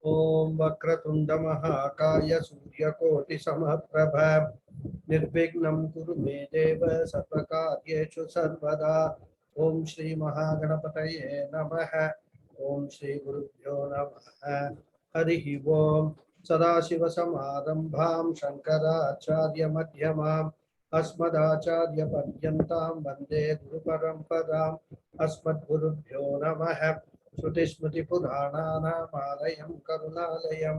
Om Vakratunda Mahakaya Suryakoti Samaprabha Nirvignam Kuru Me Deva Sarvakaryeshu Sarvada Om Shri Mahaganapataye Namaha Om Shri Gurubhyo Namaha Harihi Om Sadashiva Samarambham Shankara Acharya Madhyamam Asmadacharya Padyantam Vande Guru Paramparam Asmad Gurubhyo Namaha Shruti Smriti Puranaanam Karunalayam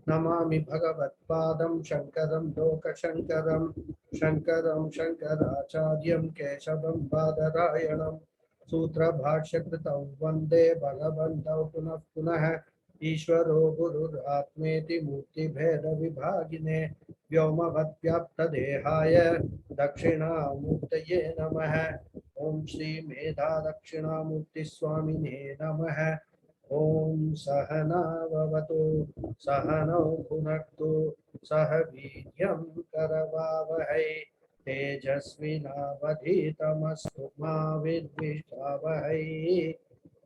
Namami Bhagavatpadam Shankaram Lokashankaram Shankaram Shankaracharyam Keshavam Badarayanam Sutra Bhashyakratam Vande Bhagavantav Punah Punah Ishvaro Gurur Atmeti Murti Bheda Vibhagine Vyoma Vatvyapta Dehaya Dakshina Murtaye Namaha Om Shri Medha Dakshina Murti Swamine Namaha Om Sahana Vavatu Sahano Bhunaktu Sahavidyam Karavavahai Tejasvinavadhitamastu Ma Vidvishavahai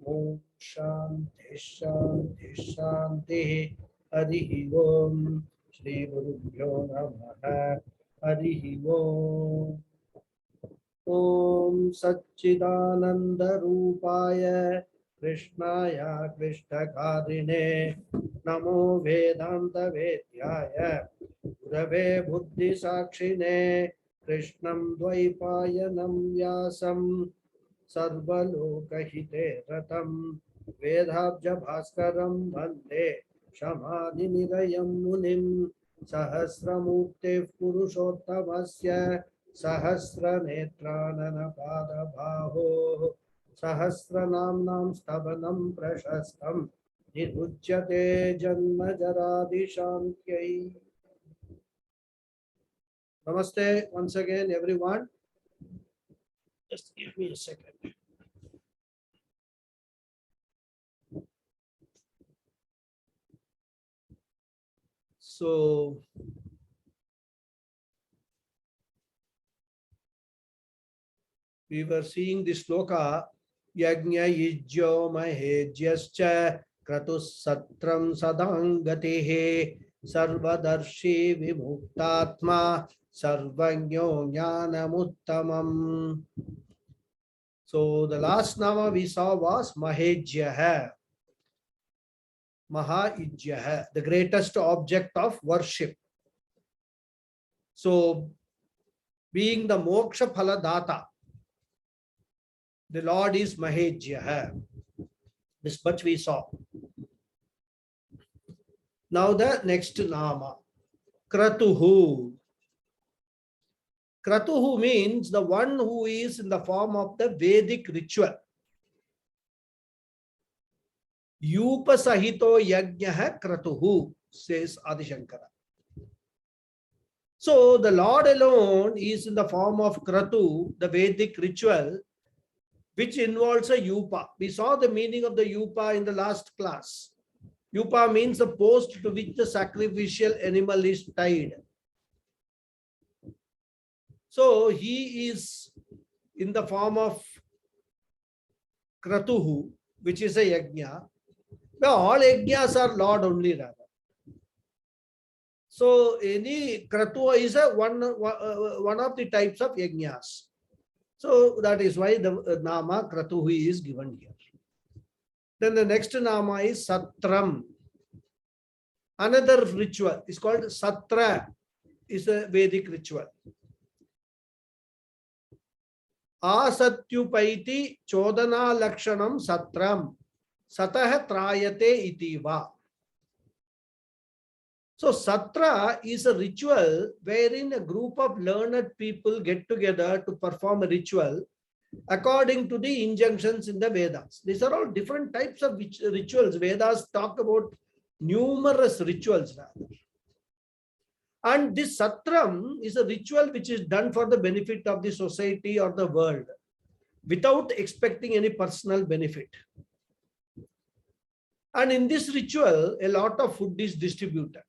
Om Shanti Shanti Shanti Harihi Om Shri Gurubhyo Namaha Harihi Om Om Satchidananda Rupaya Krishnaya Krishnagharine Namo Vedanta Vedyaya Gurave Buddhi Sakshine Krishnam Dvaipayanam Vyasam Sarvalokahite Ratam Vedabja Bhaskaram Vande Shamadhi Nirayam Munim Sahasramurte Purushottamasya Sahasranetranana Pada Baho Sahasranamnam Stavanam Prashastam Nirujyate Janma Jaradi Shantyai. Namaste once again, everyone. Just give me a second. So, we were seeing this sloka, Yajna Yijyo Mahejyascha Kratus Satram Sadangatehe Sarvadarshi Vimuktatma Sarvagyo Jnanamuttamam. So the last nama we saw was Mahejyaha. Mahajyaha, the greatest object of worship. So being the Moksha Phaladata, the Lord is Mahejyaha. This much we saw. Now the next nama, Kratuhu. Kratuhu means the one who is in the form of the Vedic ritual. Yupa Sahito Yajnaha Kratuhu, says Adi Shankara. So the Lord alone is in the form of Kratu, the Vedic ritual, which involves a Yupa. We saw the meaning of the Yupa in the last class. Yupa means the post to which the sacrificial animal is tied. So he is in the form of Kratuhu, which is a Yajna. Now all Yajnas are Lord only rather. So any Kratu is a one of the types of Yajnas. So that is why the Nama Kratuhu is given here. Then the next Nama is Satram. Another ritual is called Satra, is a Vedic ritual. Asatyupaiti Chodana Lakshanam Satram Satah Trayate Itiva. So Satra is a ritual wherein a group of learned people get together to perform a ritual according to the injunctions in the Vedas. These are all different types of rituals. Vedas talk about numerous rituals rather. And this Satram is a ritual which is done for the benefit of the society or the world without expecting any personal benefit. And in this ritual, a lot of food is distributed.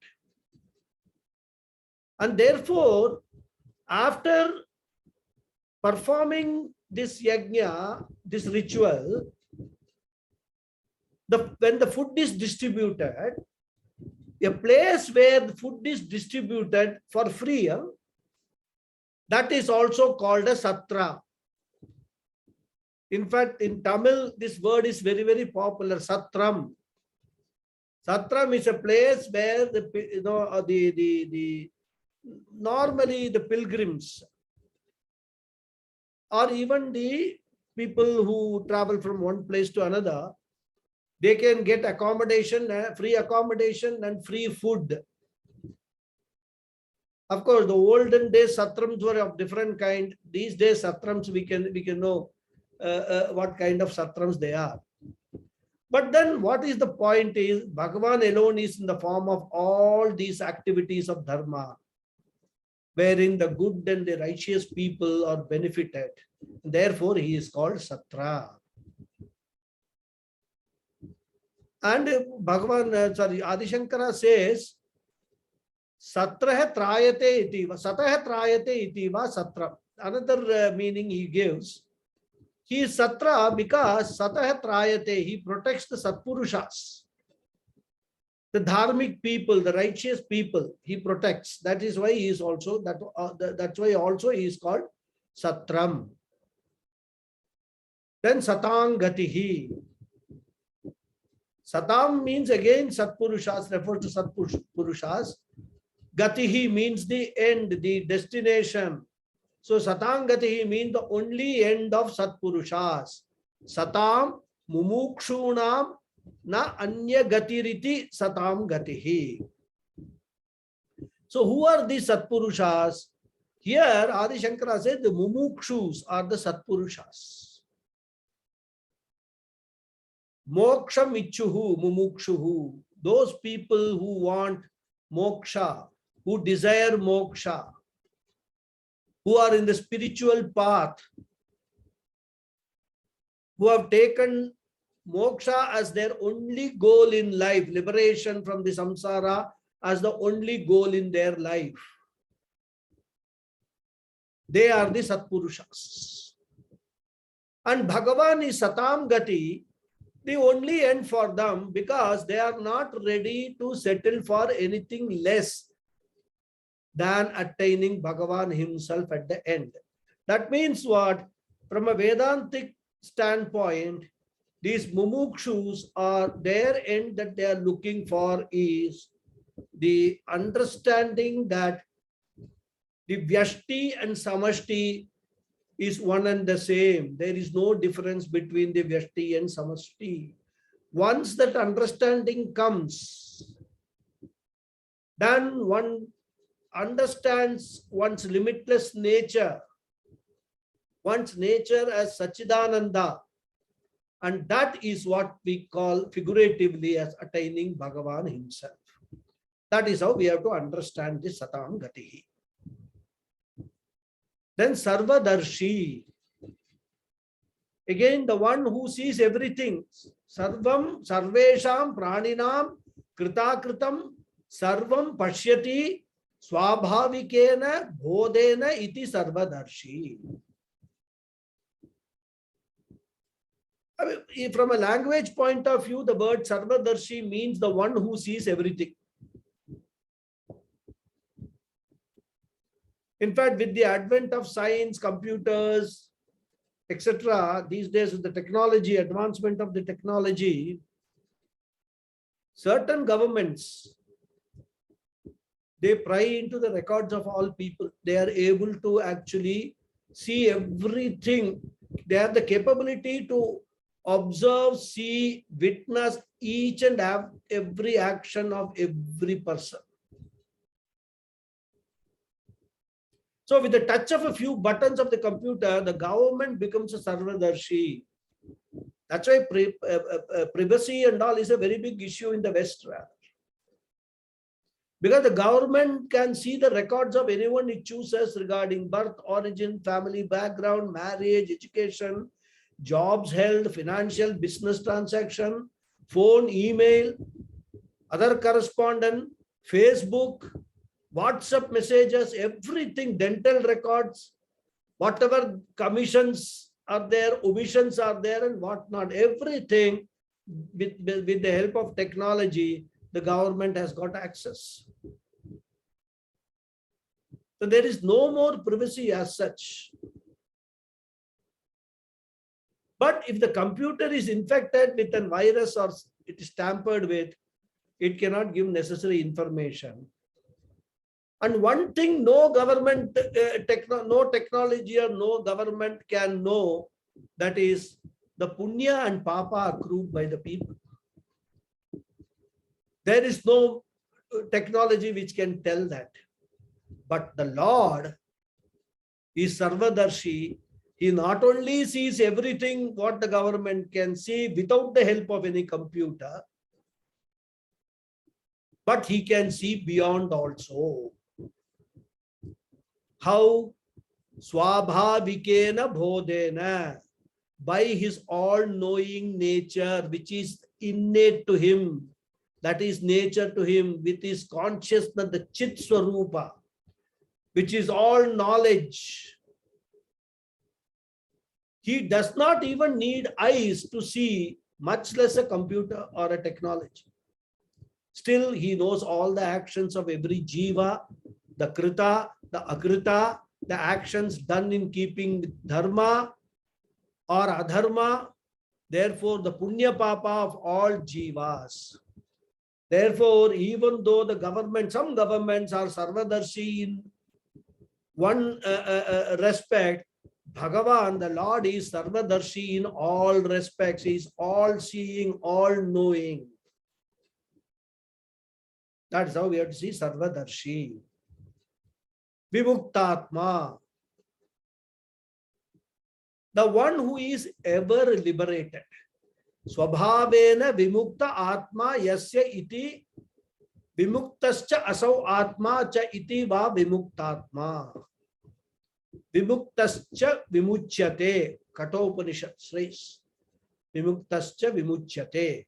And therefore, after performing this yajna, this ritual, when the food is distributed, A place where the food is distributed for free, that is also called a satra. In fact, in Tamil, this word is very, very popular, satram. Satram is a place where normally the pilgrims or even the people who travel from one place to another, they can get accommodation, free accommodation and free food. Of course, the olden days satrams were of different kind. These days satrams, we can know what kind of satrams they are. But then what is the point is, Bhagavan alone is in the form of all these activities of dharma, wherein the good and the righteous people are benefited. Therefore, he is called Satra. And Adi Shankara says, Satraha trayate itiva, Sataha trayate itiva Satra. Another meaning he gives. He is Satra because Sataha trayate, he protects the Satpurushas. The dharmic people, the righteous people, he protects. That is why he is also, that's why also he is called Satram. Then Satangatihi. Satam means again Satpurushas, refers to Satpurushas. Gatihi means the end, the destination. So Satangatihi means the only end of Satpurushas. Satam mumukshunam na anya gatiriti satam gatihi. So who are these Satpurushas? Here Adi Shankara says the mumukshus are the Satpurushas. Moksham ichuhu mumukshuhu. Those people who want moksha, who desire moksha, who are in the spiritual path, who have taken moksha as their only goal in life, liberation from the samsara as the only goal in their life. They are the Satpurushas. And Bhagavan is Satam Gati, the only end for them, because they are not ready to settle for anything less than attaining Bhagavan himself at the end. That means what? From a Vedantic standpoint, these mumukshus are their end that they are looking for is the understanding that the Vyashti and Samashti is one and the same. There is no difference between the Vyashti and Samashti. Once that understanding comes, then one understands one's limitless nature, one's nature as Sachidananda, and that is what we call figuratively as attaining Bhagavan himself. That is how we have to understand this Satam Gatihi. Then Sarvadarshi, again the one who sees everything. Sarvam, Sarvesham, Praninam, Kritakritam, Sarvam Pashyati, Swabhavikena, Bodhena iti Sarvadarshi. I mean, from a language point of view, the word Sarvadarshi means the one who sees everything. In fact, with the advent of science, computers, etc., these days with the technology, advancement of the technology, certain governments, they pry into the records of all people. They are able to actually see everything. They have the capability to observe, see, witness each and every action of every person. So with the touch of a few buttons of the computer, the government becomes a Sarvadarshi. That's why privacy and all is a very big issue in the West. Because the government can see the records of anyone it chooses regarding birth, origin, family background, marriage, education, jobs held, financial, business transaction, phone, email, other correspondence, Facebook, WhatsApp messages, everything, dental records, whatever commissions are there, omissions are there and whatnot, everything with the help of technology, the government has got access. So there is no more privacy as such. But if the computer is infected with a virus or it is tampered with, it cannot give necessary information. And one thing no government, no technology or no government can know, that is the punya and papa accrued by the people. There is no technology which can tell that. But the Lord is Sarvadarshi. He not only sees everything what the government can see without the help of any computer, but he can see beyond also. How? Swabhavikena bodhena, by his all-knowing nature, which is innate to him, that is nature to him, with his consciousness, the Chit Swarupa, which is all knowledge. He does not even need eyes to see, much less a computer or a technology. Still, he knows all the actions of every jiva, the krita, the akrita, the actions done in keeping with dharma or adharma. Therefore, the punya papa of all jivas. Therefore, even though the government, some governments are sarvadarshi in one respect, Bhagavan, the Lord, is sarvadarshi in all respects. He is all seeing, all knowing. That's how we have to see sarvadarshi. Vimuktatma, the one who is ever liberated. Swabhavena vimukta atma yasya iti vimuktascha asau atma cha iti va vimuktatma. Vimuktascha vimuchyate. Kathopanishad says vimuktascha vimuchyate.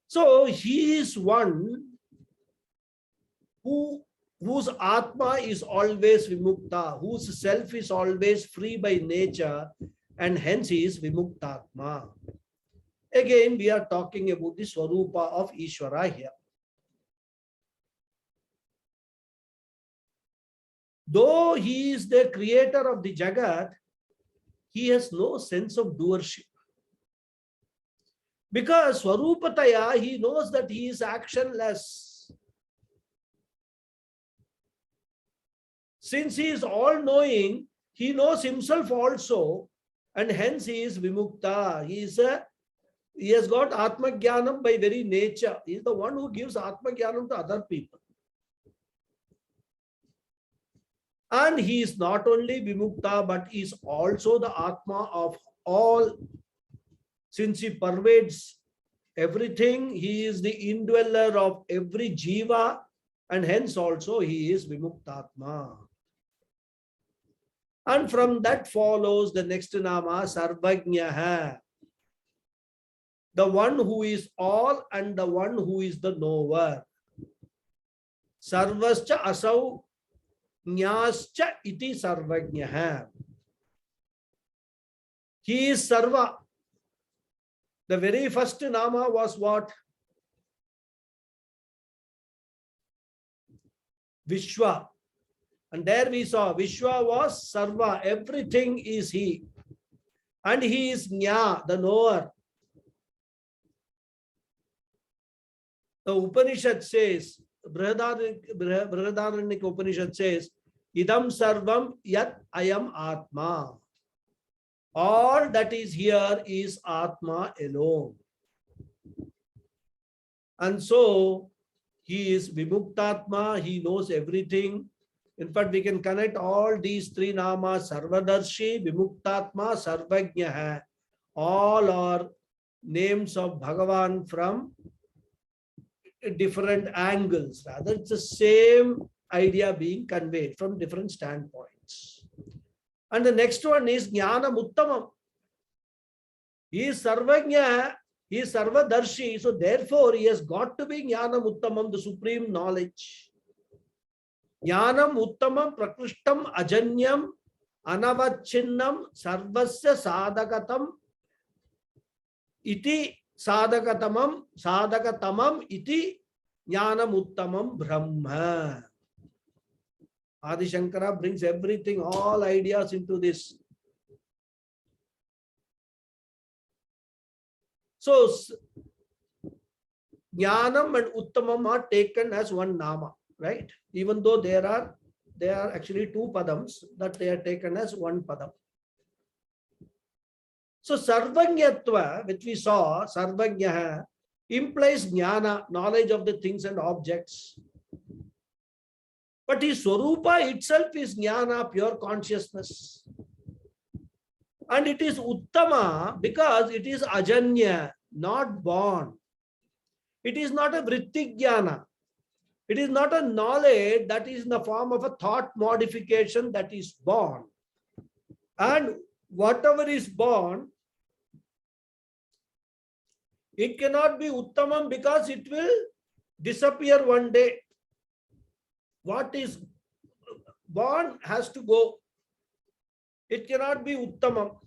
So he is one whose atma is always vimukta, whose self is always free by nature, and hence he is vimuktatma. Again, we are talking about the swarupa of Ishvara here. Though he is the creator of the Jagat, he has no sense of doership. Because Swarupataya, he knows that he is actionless. Since he is all-knowing, he knows himself also, and hence he is Vimukta. He has got Atma Jnanam by very nature. He is the one who gives Atma Jnanam to other people. And he is not only Vimukta, but is also the Atma of all. Since he pervades everything, he is the indweller of every jiva, and hence also he is Vimuktatma. And from that follows the next nama, Sarvajnaha, the one who is all and the one who is the knower. Sarvascha asau Jnascha iti Sarvajnaha. He is Sarva. The very first nama was what? Vishwa. And there we saw Vishwa was Sarva. Everything is he. And he is Jna, the knower. The Upanishad says, Brihadaranyaka Upanishad says, Idam Sarvam Yat Ayam Atma. All that is here is Atma alone. And so, he is Vimuktatma, he knows everything. In fact, we can connect all these three namas, Sarvadarshi, Vimuktatma, Sarvajnaha. All are names of Bhagavan from different angles. Rather, it's the same idea being conveyed from different standpoints. And the next one is Jnana Uttamam. He is Sarvajna, he is Sarvadarshi. So therefore, he has got to be Jnana Uttamam, the supreme knowledge. Jnanam Uttamam Prakrishtam Ajanyam Anavachinnam Sarvasya Sadagatam Iti sadhakatamam iti jnanam uttamam brahma. Adi Shankara brings everything, all ideas into this. So jnanam and uttamam are taken as one nama, right? Even though they are actually two padams, that they are taken as one padam. So sarvanyatva, which we saw, sarvanya implies jnana, knowledge of the things and objects. But his swarupa itself is jnana, pure consciousness. And it is uttama because it is ajanya, not born. It is not a vritti jnana. It is not a knowledge that is in the form of a thought modification that is born. And whatever is born, it cannot be uttamam because it will disappear one day. What is born has to go. It cannot be uttamam.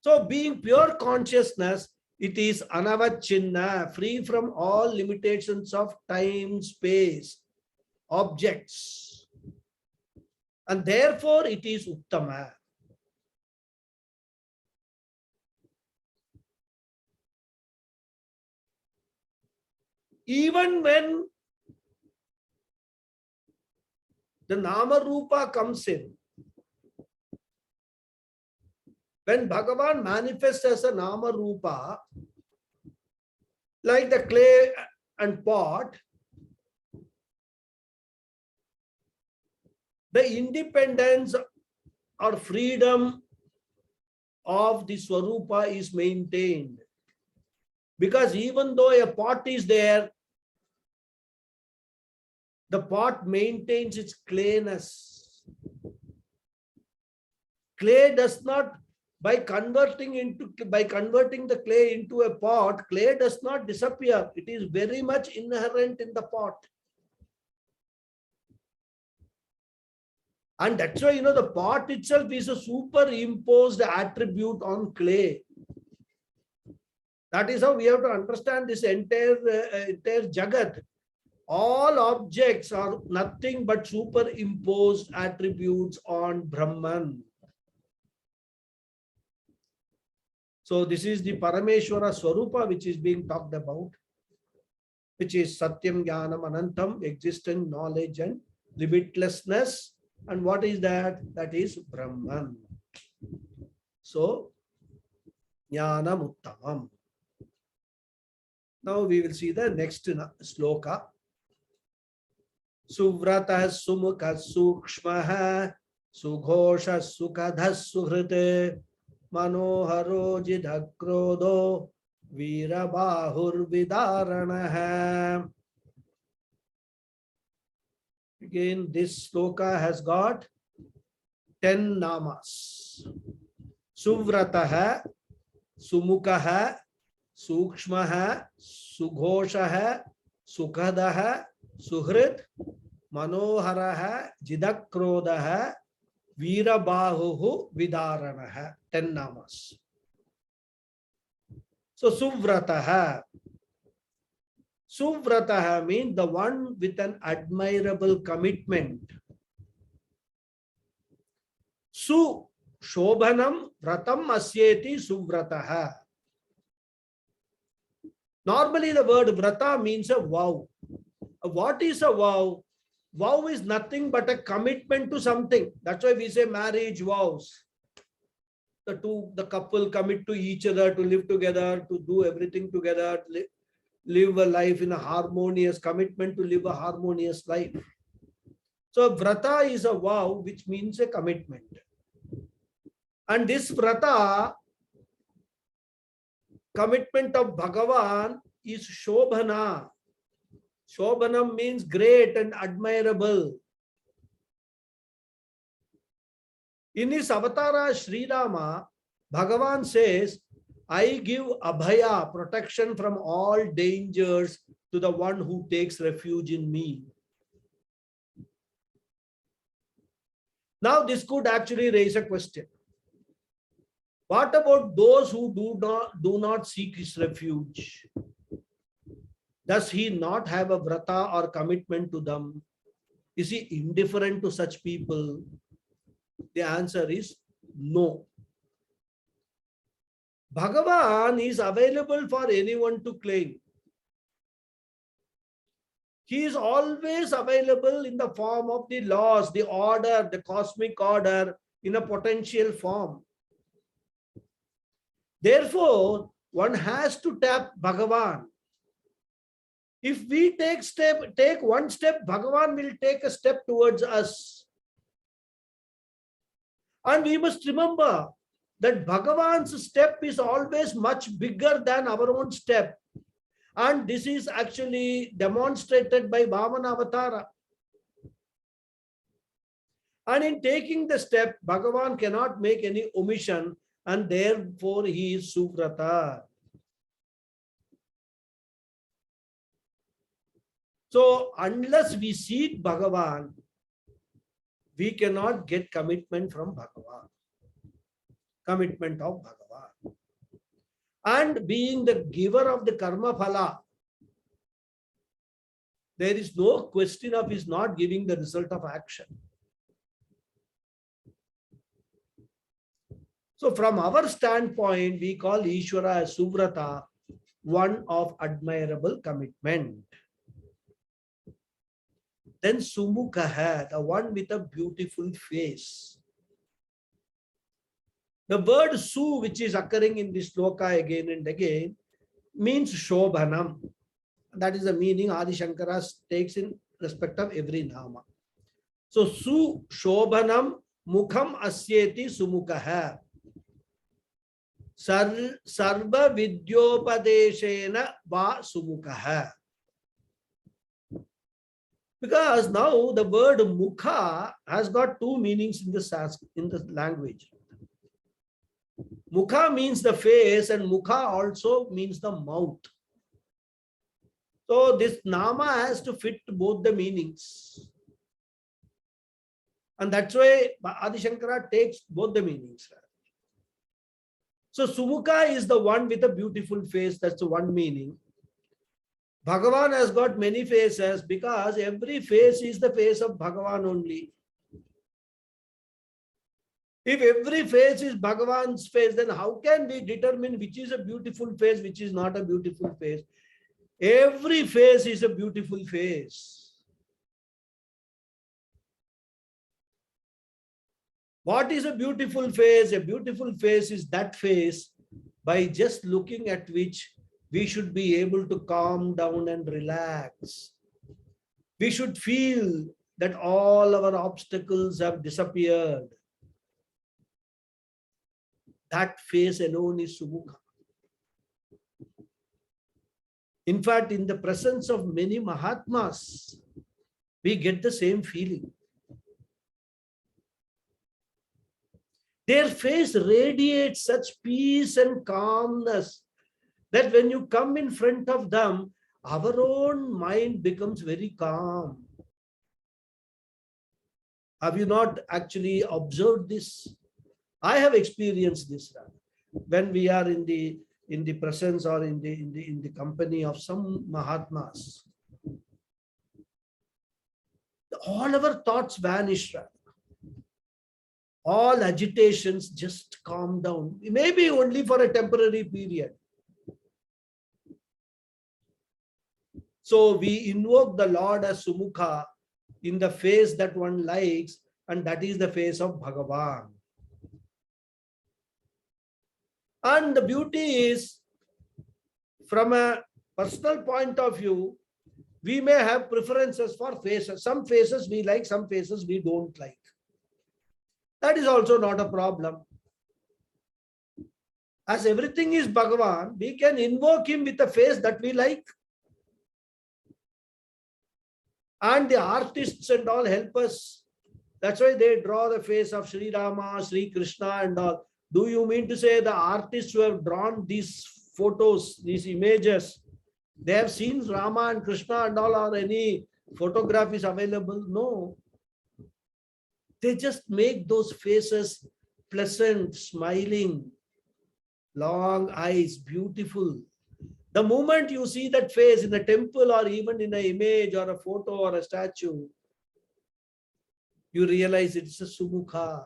So being pure consciousness, it is anavachinna, free from all limitations of time, space, objects. And therefore it is uttama. Even when the nama rupa comes in, when Bhagavan manifests as a nama rupa, like the clay and pot, the independence or freedom of the Swarupa is maintained. Because even though a pot is there, the pot maintains its clayness. Clay does not, by converting the clay into a pot, clay does not disappear. It is very much inherent in the pot. And that's why, the pot itself is a superimposed attribute on clay. That is how we have to understand this entire Jagat. All objects are nothing but superimposed attributes on Brahman. So this is the Parameshwara Swarupa which is being talked about, which is Satyam Jnanam Anantam, existence, knowledge and limitlessness. And what is that? That is Brahman. So Jnanam Uttamam. Now we will see the next sloka. Suvrata Sumukha Sukshmaha Sughosha Sukadhas Suhrite Manoharo Jidhakrodo Virabahur Vidaranaha. Again, this sloka has got 10 namas. Suvrataha, Sumukha, Sukshmaha, Sughoshaha, Sukadaha, Suhrit, Manoharaha, Jidakrodaha, Virabahuhu, Vidaranaha. 10 namas. So Suvrataha. Suvrataha means the one with an admirable commitment. Su Shobhanam Vratam Asyeti Suvrataha. Normally the word vrata means a vow. What is a vow? Vow is nothing but a commitment to something. That's why we say marriage vows. The couple commit to each other to live together, to do everything together, live a life in a harmonious commitment to live a harmonious life. So vrata is a vow which means a commitment. And this vrata, commitment of Bhagavan, is Shobhana. Shobhanam means great and admirable. In his avatara Sri Rama, Bhagavan says, I give abhaya, protection from all dangers, to the one who takes refuge in me. Now this could actually raise a question. What about those who do not seek his refuge? Does he not have a vrata or commitment to them? Is he indifferent to such people? The answer is no. Bhagavan is available for anyone to claim. He is always available in the form of the laws, the order, the cosmic order in a potential form. Therefore, one has to tap Bhagavan. If we take one step, Bhagavan will take a step towards us. And we must remember that Bhagavan's step is always much bigger than our own step. And this is actually demonstrated by Vamana Avatara. And in taking the step, Bhagavan cannot make any omission, and therefore he is Sukrata. So unless we seek Bhagavan, we cannot get commitment from Bhagavan. Commitment of Bhagavan. And being the giver of the karma phala, there is no question of his not giving the result of action. So from our standpoint, we call Ishvara as Suvrata, one of admirable commitment. Then Sumukha, the one with a beautiful face. The word Su, which is occurring in this sloka again and again, means Shobhanam. That is the meaning Adi Shankara takes in respect of every nama. So Su Shobhanam Mukham Asyeti Sumukha. Sarva Vidyopadeshena Va Sumukha. Because now the word Mukha has got two meanings in the language. Mukha means the face and Mukha also means the mouth. So this nama has to fit both the meanings. And that's why Adi Shankara takes both the meanings. So Sumukha is the one with a beautiful face. That's the one meaning. Bhagavan has got many faces because every face is the face of Bhagavan only. If every face is Bhagavan's face, then how can we determine which is a beautiful face, which is not a beautiful face? Every face is a beautiful face. What is a beautiful face? A beautiful face is that face by just looking at which we should be able to calm down and relax. We should feel that all our obstacles have disappeared. That face alone is Sumukha. In fact, in the presence of many Mahatmas, we get the same feeling. Their face radiates such peace and calmness that when you come in front of them, our own mind becomes very calm. Have you not actually observed this? I have experienced this when we are in the presence or in the company of some Mahatmas. All our thoughts vanish. All agitations just calm down. Maybe only for a temporary period. So we invoke the Lord as Sumukha in the face that one likes, and that is the face of Bhagavan. And the beauty is, from a personal point of view, we may have preferences for faces. Some faces we like, some faces we don't like. That is also not a problem. As everything is Bhagavan, we can invoke him with a face that we like. And the artists and all help us. That's why they draw the face of Sri Rama, Sri Krishna and all. Do you mean to say the artists who have drawn these photos, these images, they have seen Rama and Krishna and all, or any photograph is available? No. They just make those faces pleasant, smiling. long eyes, beautiful. The moment you see that face in a temple or even in an image or a photo or a statue, you realize it's a Sumukha.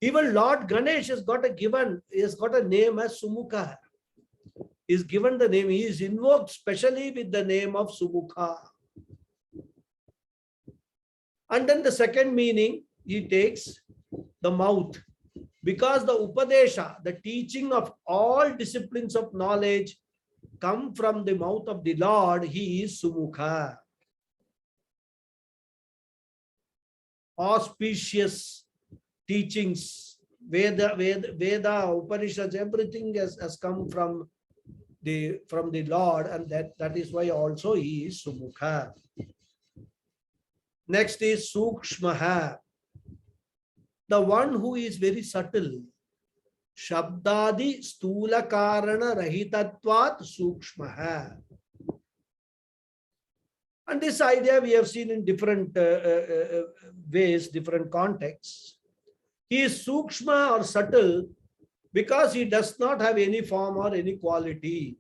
Even Lord Ganesh has got a name as Sumukha. He is given the name, he is invoked specially with the name of Sumukha. And then the second meaning, he takes the mouth. Because the Upadesha, the teaching of all disciplines of knowledge, come from the mouth of the Lord, he is Sumukha. Auspicious teachings, Veda, Upanishads, everything has come from the Lord, and that is why also he is Sumukha. Next is Sukshmaha, the one who is very subtle. Shabdadi stula karana rahitatvat Sukshmaha. And this idea we have seen in different ways, different contexts. He is Sukshma or subtle because he does not have any form or any quality.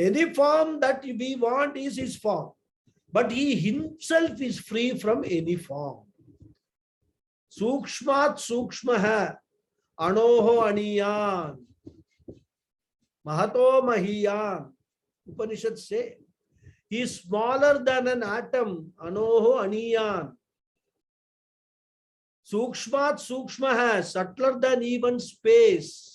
Any form that we want is his form, but he himself is free from any form. Sukshmat Sukshmaha, Anoho Aniyan, Mahato Mahiyan. Upanishads say he is smaller than an atom. Anoho Aniyan. Sukshmat Sukshmaha, subtler than even space.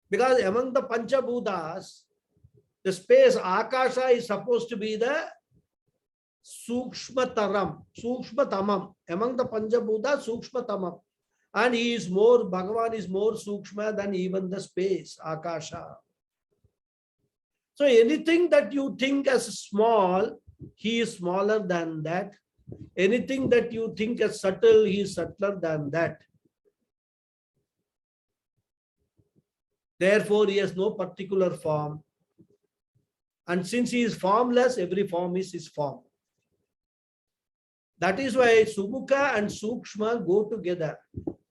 Because among the Panchabhutas, the space Akasha is supposed to be the Sukshmataram, Sukshmatamam. Among the Panchabhutas, Sukshmatamam. And he is more, Bhagavan is more Sukshma than even the space, Akasha. So anything that you think as small, he is smaller than that. Anything that you think as subtle, he is subtler than that. Therefore, he has no particular form. And since he is formless, every form is his form. That is why Sumukha and Sukshma go together.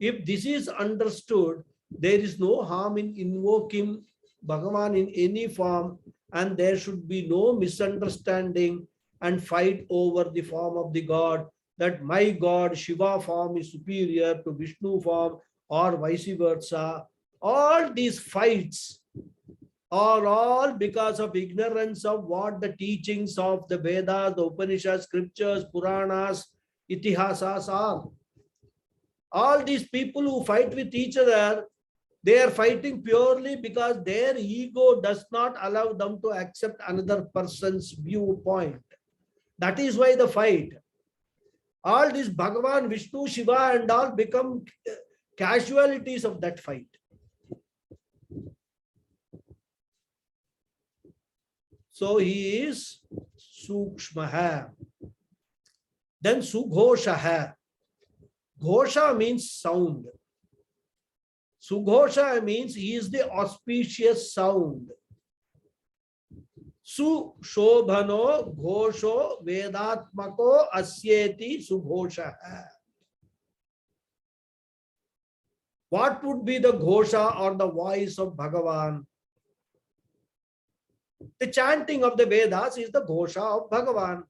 If this is understood, there is no harm in invoking Bhagavan in any form, and there should be no misunderstanding and fight over the form of the God, that my God, Shiva form is superior to Vishnu form or vice versa. All these fights are all because of ignorance of what the teachings of the Vedas, the Upanishads, scriptures, Puranas, Itihasas are. All these people who fight with each other, they are fighting purely because their ego does not allow them to accept another person's viewpoint. That is why the fight. All these Bhagavan, Vishnu, Shiva and all become casualties of that fight. So he is Sukshmaha. Then Sughoshaha. Ghosha means sound. Sughosha means he is the auspicious sound. Su Shobhano Ghosho Vedatmako Asyeti Sughoshaha. What would be the Ghosha or the voice of Bhagavan? The chanting of the Vedas is the Ghosha of Bhagavan,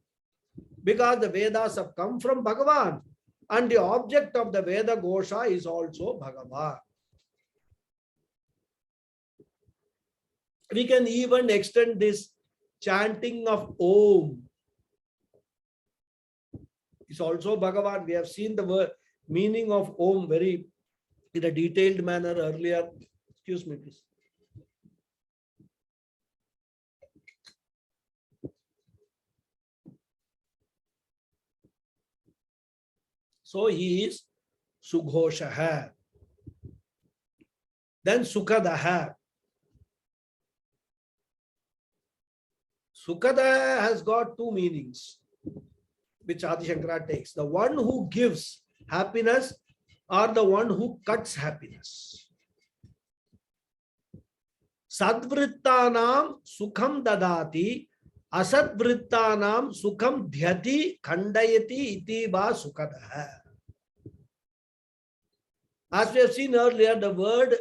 because the Vedas have come from Bhagavan, and the object of the Veda Ghosha is also Bhagavan. We can even extend this chanting of Om. It's also Bhagavan. We have seen the word meaning of Om very in a detailed manner earlier. Excuse me, please. So he is Sughoshaha. Then Sukhadaha. Sukhada has got two meanings, which Adi Shankara takes. The one who gives happiness or the one who cuts happiness. Sadvrittanam sukham dadati Asat-vrittanam sukham dhyati khandayati iti va sukadaha. As we have seen earlier, the word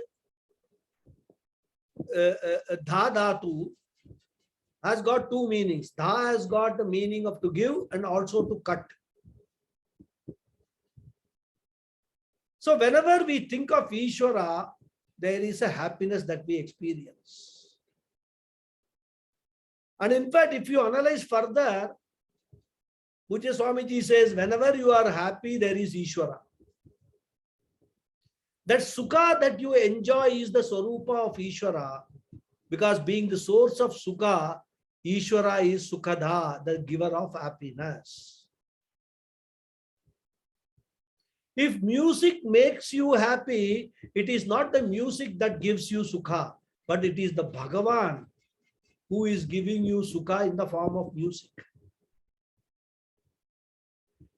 dha dhatu has got two meanings. Dha has got the meaning of to give and also to cut. So whenever we think of Ishvara, there is a happiness that we experience. And in fact, if you analyze further, Pujya Swamiji says, whenever you are happy, there is Ishvara. That sukha that you enjoy is the swarupa of Ishvara, because being the source of sukha, Ishvara is Sukhadha, the giver of happiness. If music makes you happy, it is not the music that gives you sukha, but it is the Bhagavan who is giving you sukha in the form of music.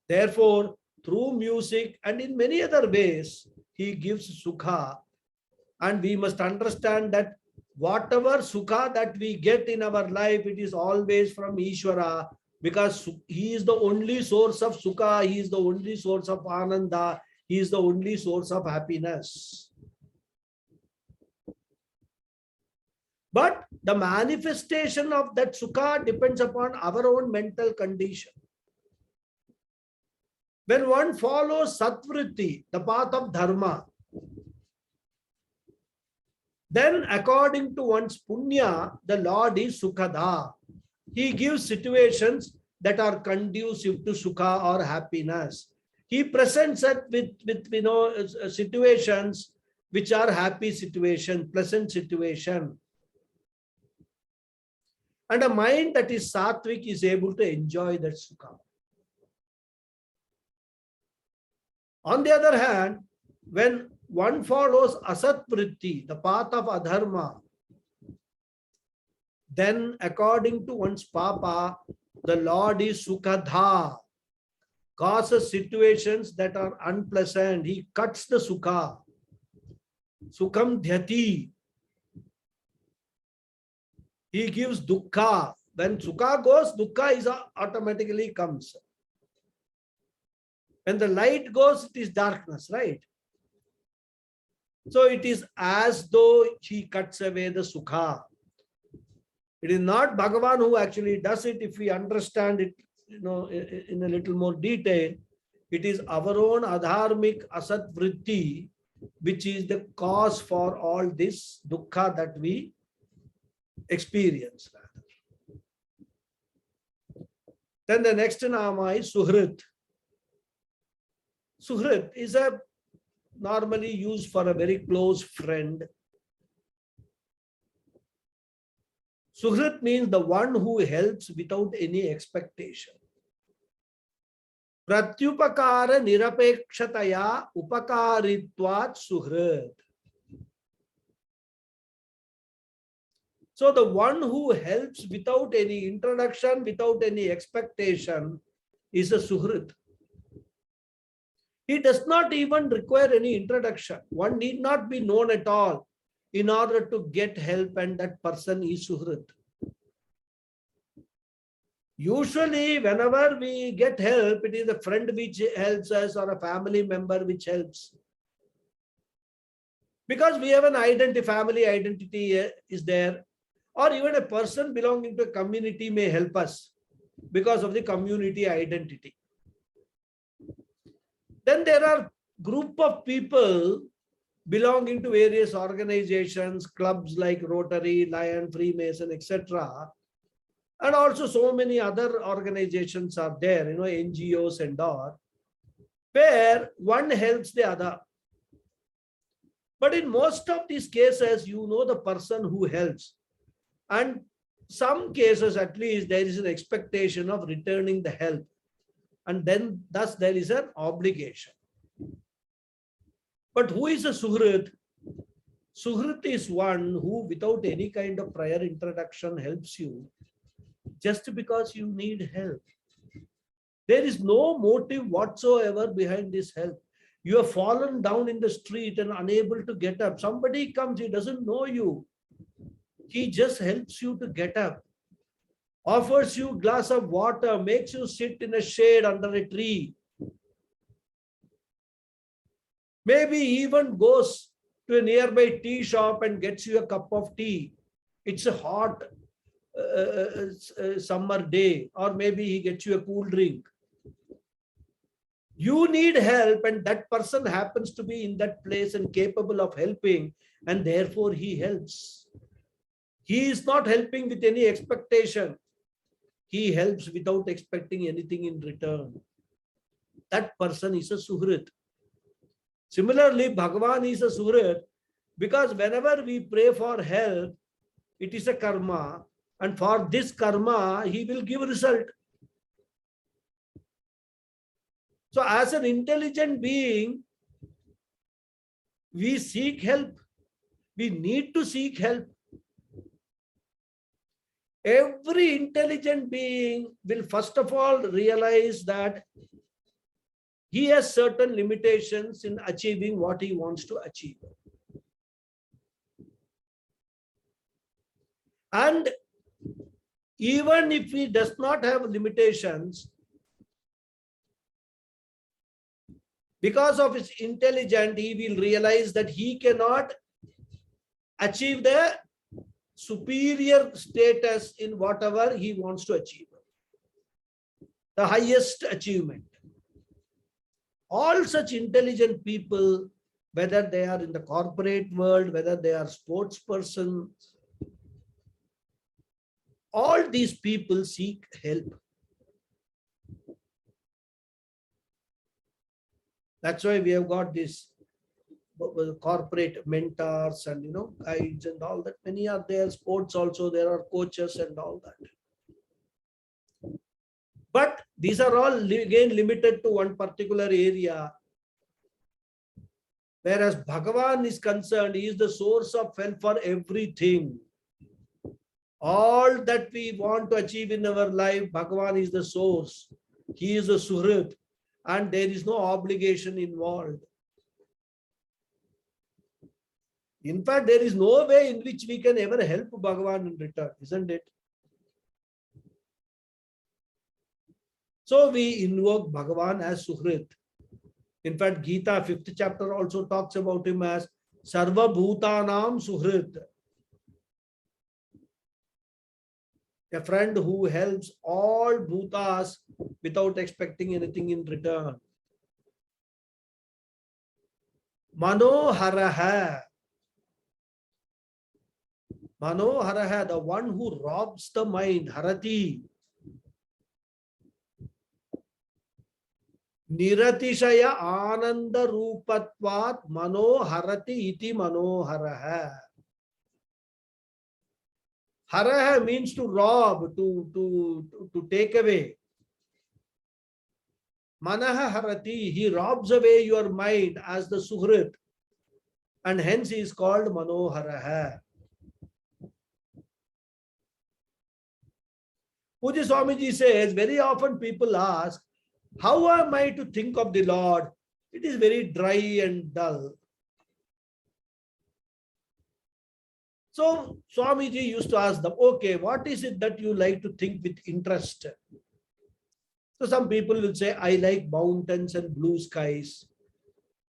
Therefore, through music and in many other ways, he gives sukha. And we must understand that whatever sukha that we get in our life, it is always from Ishvara, because he is the only source of sukha, he is the only source of ananda, he is the only source of happiness. But the manifestation of that sukha depends upon our own mental condition. When one follows satvritti, the path of dharma, then according to one's punya, the Lord is Sukhada. He gives situations that are conducive to sukha or happiness. He presents it with situations which are happy situation, pleasant situation. And a mind that is sattvic is able to enjoy that sukha. On the other hand, when one follows asat vritti, the path of adharma, then according to one's papa, the Lord is Sukhadha, causes situations that are unpleasant. He cuts the sukha. Sukham dhyati. He gives dukkha. When sukha goes, dukkha is automatically comes. When the light goes, it is darkness, right? So it is as though he cuts away the sukha. It is not Bhagavan who actually does it. If we understand it, in a little more detail, it is our own adharmic asat vritti, which is the cause for all this dukkha that we experience. Then the next nama is Suhrit. Suhrit is normally used for a very close friend. Suhrit means the one who helps without any expectation. Pratyupakara nirapekshataya upakaritvat suhrit. So the one who helps without any introduction, without any expectation is a suhrit. He does not even require any introduction. One need not be known at all in order to get help, and that person is suhrit. Usually, whenever we get help, it is a friend which helps us or a family member which helps. Because we have an family identity is there, or even a person belonging to a community may help us because of the community identity. Then there are group of people belonging to various organizations, clubs like Rotary, Lion, Freemason, etc. And also so many other organizations are there, NGOs and all, where one helps the other. But in most of these cases, the person who helps. And some cases, at least, there is an expectation of returning the help. And then thus there is an obligation. But who is a Suhrit? Suhrit is one who, without any kind of prior introduction, helps you just because you need help. There is no motive whatsoever behind this help. You have fallen down in the street and unable to get up. Somebody comes, he doesn't know you. He just helps you to get up. offers you a glass of water, makes you sit in a shade under a tree, maybe even goes to a nearby tea shop and gets you a cup of tea. It's a hot summer day, or maybe he gets you a cool drink. You need help, and that person happens to be in that place and capable of helping, and therefore he helps. He is not helping with any expectation. He helps without expecting anything in return. That person is a Suhrit. Similarly, Bhagavan is a Suhrit because whenever we pray for help, it is a karma, and for this karma, he will give result. So as an intelligent being, we seek help. We need to seek help. Every intelligent being will first of all realize that he has certain limitations in achieving what he wants to achieve. And even if he does not have limitations, because of his intelligence, he will realize that he cannot achieve the superior status in whatever he wants to achieve, the highest achievement. All such intelligent people, whether they are in the corporate world, whether they are sports persons, all these people seek help. That's why we have got this corporate mentors and guides and all that. Many are there. Sports also, there are coaches and all that. But these are all again limited to one particular area. Whereas Bhagavan is concerned, he is the source of help for everything. All that we want to achieve in our life, Bhagavan is the source. He is a Suhrit, and there is no obligation involved. In fact, there is no way in which we can ever help Bhagavan in return, isn't it? So we invoke Bhagavan as Suhrit. In fact, Gita 5th chapter also talks about him as Sarva Bhutanam Suhrit. A friend who helps all bhutas without expecting anything in return. Manoharaha. Manoharaha, the one who robs the mind. Harati. Niratishaya Ananda Rupatvat Manoharati iti Manoharaha. Haraha means to rob, to take away. Manaha Harati, he robs away your mind as the Suhrit, and hence he is called Manoharaha. Puja Swamiji says, very often people ask, how am I to think of the Lord? It is very dry and dull. So Swamiji used to ask them, okay, what is it that you like to think with interest? So some people will say, I like mountains and blue skies.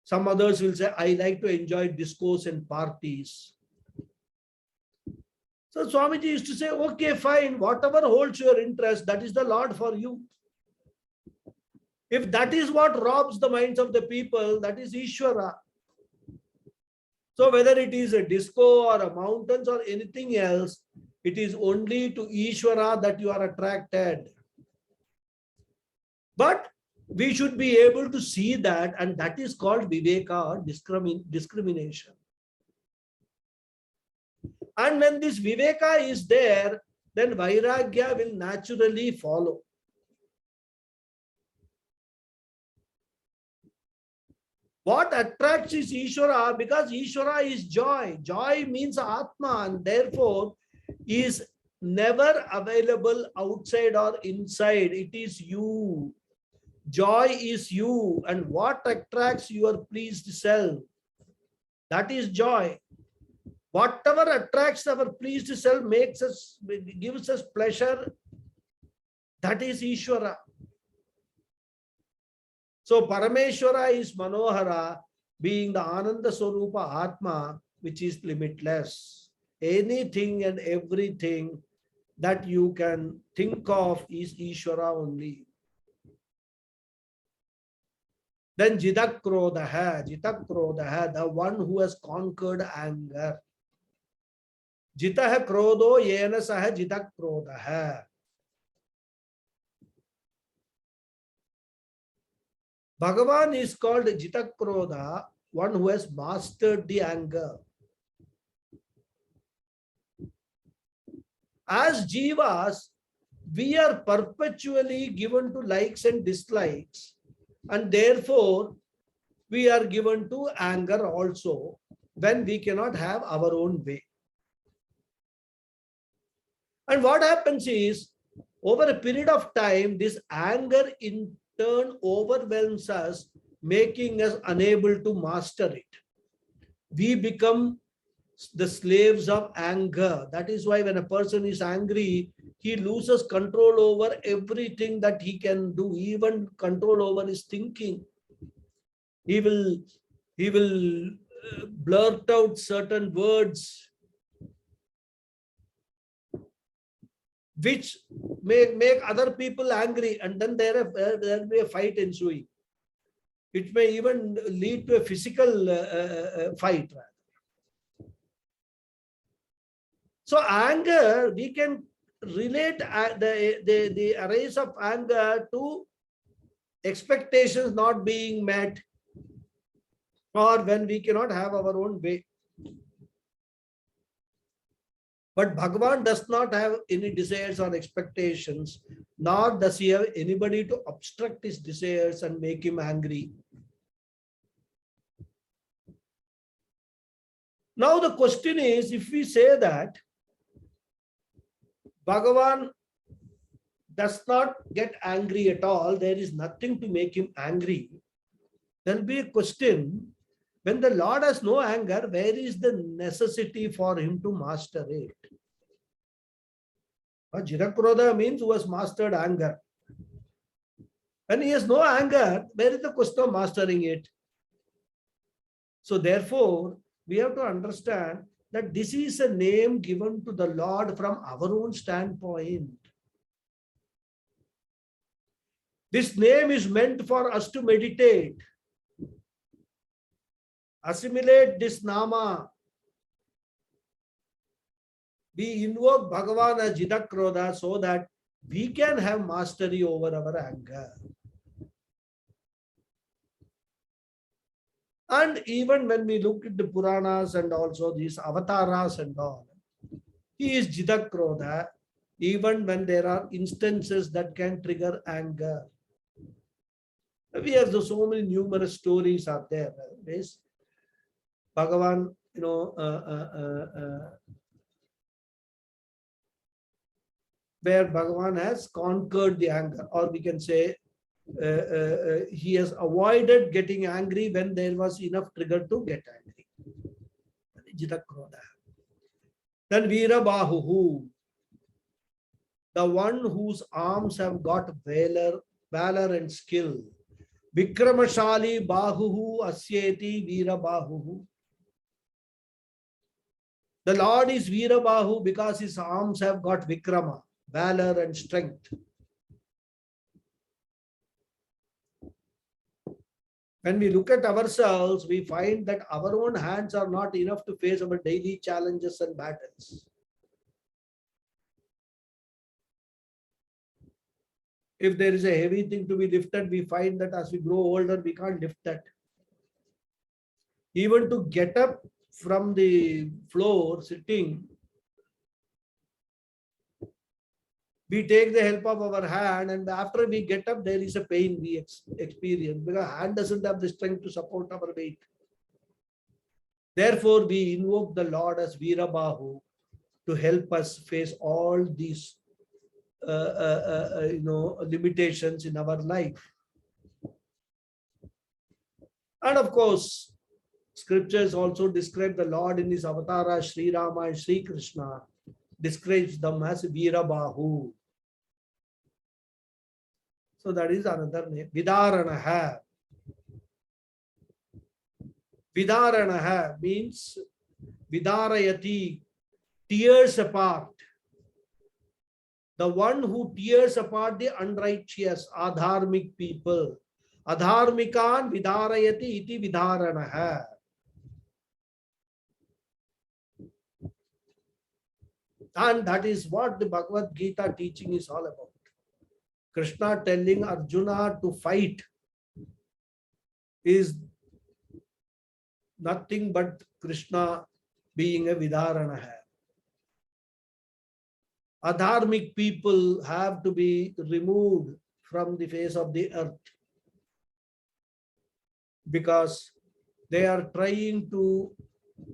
Some others will say, I like to enjoy discourse and parties. So Swamiji used to say, okay, fine, whatever holds your interest, that is the Lord for you. If that is what robs the minds of the people, that is Ishvara. So whether it is a disco or a mountains or anything else, it is only to Ishvara that you are attracted. But we should be able to see that, and that is called Viveka or discrimination. And when this Viveka is there, then Vairagya will naturally follow. What attracts is Ishvara, because Ishvara is joy. Joy means Atma, and therefore is never available outside or inside. It is you. Joy is you, and what attracts your pleased self? That is joy. Whatever attracts our pleased self gives us pleasure, That is Ishvara. So Parameshwara is Manohara, being the Ananda Swarupa Atma, which is limitless. Anything and everything that you can think of is Ishvara only. Then Jitakrodha, the one who has conquered anger. Jitah Krodo Yena Saha Jitakrodha. Bhagavan is called Jitakrodha, one who has mastered the anger. As Jivas, we are perpetually given to likes and dislikes, and therefore we are given to anger also when we cannot have our own way. And what happens is, over a period of time, this anger in turn overwhelms us, making us unable to master it. We become the slaves of anger. That is why when a person is angry, he loses control over everything that he can do, even control over his thinking. He will blurt out certain words which may make other people angry, and then there will be a fight ensuing. It may even lead to a physical fight. So anger, we can relate the arise of anger to expectations not being met, or when we cannot have our own way. But Bhagavan does not have any desires or expectations, nor does he have anybody to obstruct his desires and make him angry. Now the question is, if we say that Bhagavan does not get angry at all, there is nothing to make him angry, there will be a question, when the Lord has no anger, where is the necessity for him to master it? Jitakrodha means who has mastered anger. When he has no anger, where is the question of mastering it? So therefore, we have to understand that this is a name given to the Lord from our own standpoint. This name is meant for us to meditate, assimilate this nama. We invoke Bhagavan as Jitakrodha so that we can have mastery over our anger. And even when we look at the Puranas and also these avatars and all, he is Jitakrodha, even when there are instances that can trigger anger. We have so many numerous stories out there. Yes? Bhagavan, where Bhagavan has conquered the anger, or we can say he has avoided getting angry when there was enough trigger to get angry. Jitakrodha. Then Veerabahuhu, the one whose arms have got valor and skill. Vikramashali Bahuhu Asyeti Veerabahuhu. The Lord is Veerabahu because his arms have got Vikrama, valor and strength. When we look at ourselves, we find that our own hands are not enough to face our daily challenges and battles. If there is a heavy thing to be lifted, we find that as we grow older, we can't lift that. Even to get up from the floor sitting, we take the help of our hand, and after we get up, there is a pain we experience because hand doesn't have the strength to support our weight. Therefore, we invoke the Lord as Veerabahu to help us face all these limitations in our life. And of course, scriptures also describe the Lord in his avatara, Sri Rama and Sri Krishna, describes them as Veerabahu. So that is another name. Vidaranaha. Vidaranaha means Vidarayati, tears apart. The one who tears apart the unrighteous, adharmic people. Adharmikan Vidarayati iti Vidaranaha. And that is what the Bhagavad Gita teaching is all about. Krishna telling Arjuna to fight is nothing but Krishna being a Vidaranaha. Adharmic people have to be removed from the face of the earth because they are trying to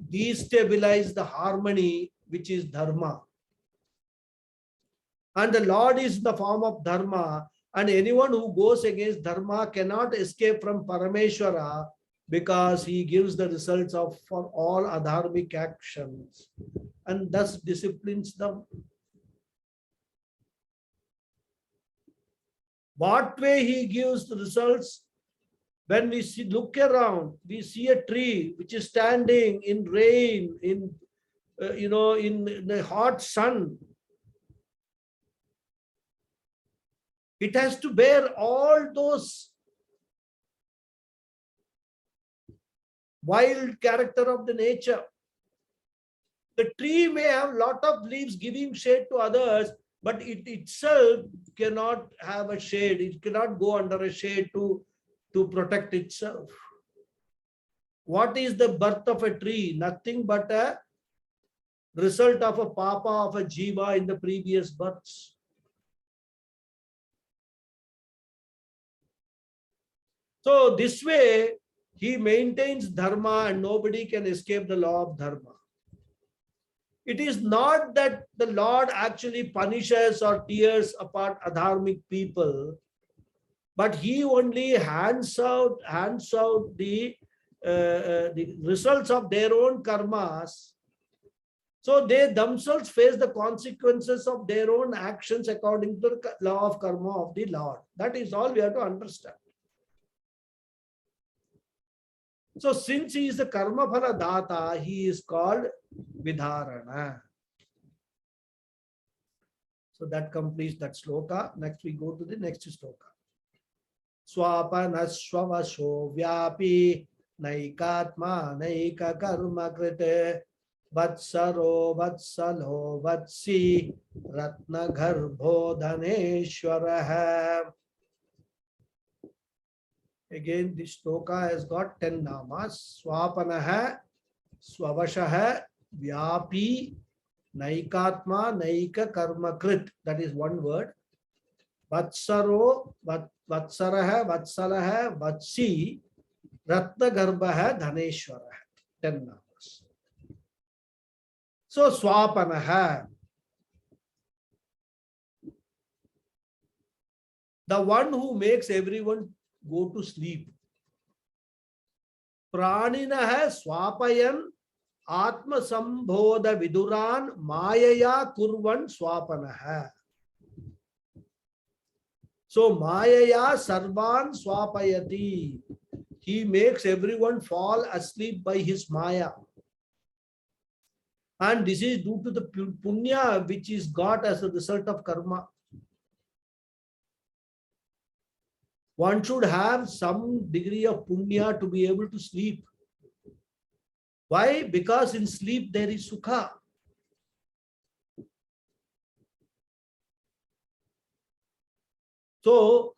destabilize the harmony which is dharma. And the Lord is the form of dharma, and anyone who goes against dharma cannot escape from Parameshwara because he gives the results of for all adharmic actions and thus disciplines them. What way he gives the results? When we see, look around, we see a tree which is standing in rain, in in the hot sun. It has to bear all those wild character of the nature. The tree may have lot of leaves giving shade to others, but it itself cannot have a shade. It cannot go under a shade to protect itself. What is the birth of a tree? Nothing but a result of a papa of a jiva in the previous births. So this way, he maintains dharma and nobody can escape the law of dharma. It is not that the Lord actually punishes or tears apart adharmic people, but he only hands out the results of their own karmas. So they themselves face the consequences of their own actions according to the law of karma of the Lord. That is all we have to understand. So since he is the karma phala data, he is called Vidharana. So that completes that sloka. Next we go to the next sloka. Swapana swavasho vyapi naikatma naika karma krite vatsaro vatsalo vatsi ratna garbho dhaneshwaraha. Again, this sloka has got 10 namas. Swapanaha, swavashaha, vyapi, naikatma, naika karmakrit. That is one word. Vatsaro, vatsaraha, vatsalaha, vatsi, ratna garbaha, dhaneshwaraha. 10 namas. So, swapanaha. The one who makes everyone go to sleep. Praninaha swapayan atma sambodha viduran mayaya kurvan swapanaha. So mayaya sarvan swapayati. He makes everyone fall asleep by his maya. And this is due to the punya which is got as a result of karma. One should have some degree of punya to be able to sleep. Why? Because in sleep there is sukha. So,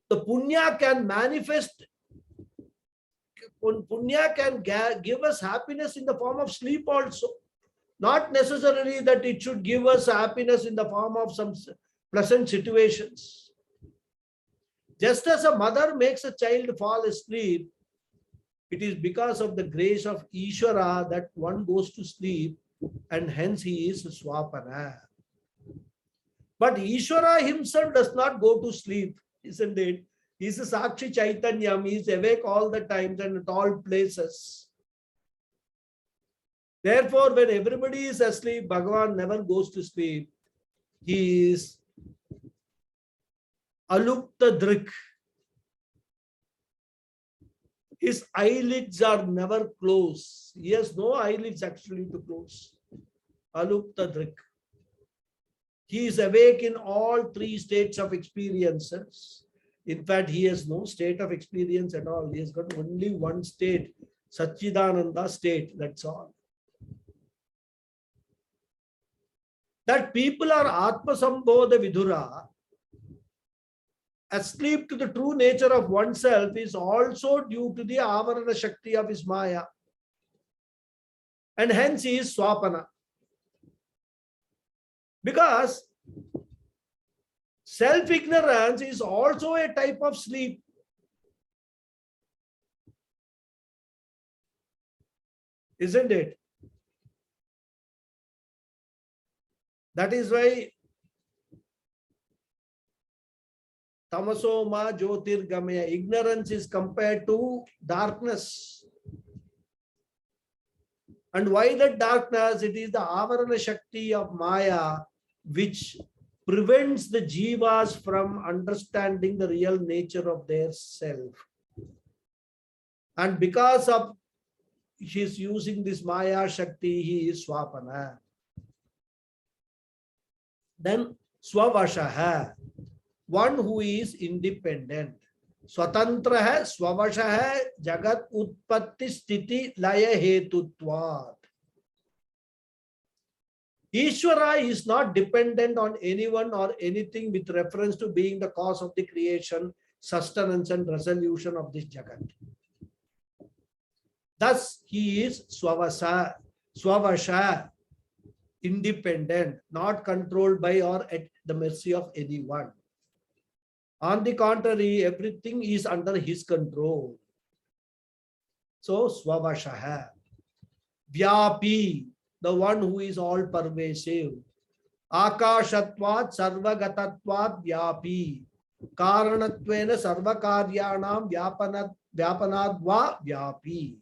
the punya can manifest, punya can give us happiness in the form of sleep also. Not necessarily that it should give us happiness in the form of some pleasant situations. Just as a mother makes a child fall asleep, it is because of the grace of Ishvara that one goes to sleep and hence he is Swapana. But Ishvara himself does not go to sleep, isn't it? He is a Sakshi Chaitanyam, he is awake all the times and at all places. Therefore, when everybody is asleep, Bhagavan never goes to sleep. He is alupta drik. His eyelids are never closed. He has no eyelids actually to close. Alupta drik. He is awake in all three states of experiences. In fact, he has no state of experience at all. He has got only one state, Satchidananda state, that's all. That people are Atma Sambodha Vidura, asleep to the true nature of oneself, is also due to the Avarana Shakti of his Maya. And hence he is Swapana. Because self-ignorance is also a type of sleep. Isn't it? That is why Tamasoma Jyotirgamaya, ignorance is compared to darkness. And why that darkness? It is the Avarana Shakti of Maya which prevents the jivas from understanding the real nature of their self. And because of his using this Maya Shakti, he is Swapana. Then Swavashaha, one who is independent. Swatantra hai, Swavasha hai, Jagat Utpatti Sthiti Laya Hetutvat. Ishvara is not dependent on anyone or anything with reference to being the cause of the creation, sustenance and resolution of this Jagat. Thus, he is Swavasha, independent, not controlled by or at the mercy of anyone. On the contrary, everything is under his control. So, Swavasha, Vyapi, the one who is all pervasive. Akashatvat sarvagatatvat vyapi. Karanatvena sarvakaryanam vyapanadva vyapi.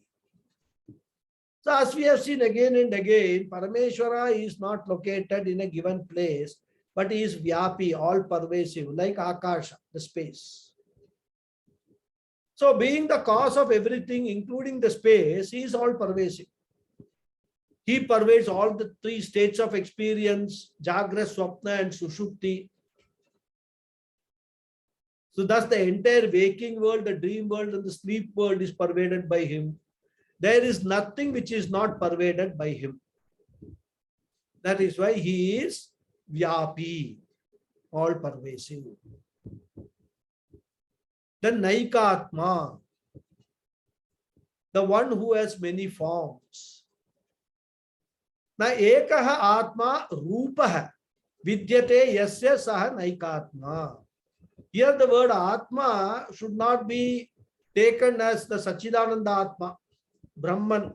So as we have seen again and again, Parameshwara is not located in a given place, but he is vyapi, all pervasive, like Akasha, the space. So being the cause of everything, including the space, he is all pervasive. He pervades all the three states of experience, Jagra, Swapna and Sushupti. So thus the entire waking world, the dream world and the sleep world is pervaded by him. There is nothing which is not pervaded by him. That is why he is Vyapi, all pervasive. Then Naikatma, the one who has many forms. Na ekaha atma rupaha vidyate yasya saha naikatma. Here the word Atma should not be taken as the Sachidananda Atma, Brahman.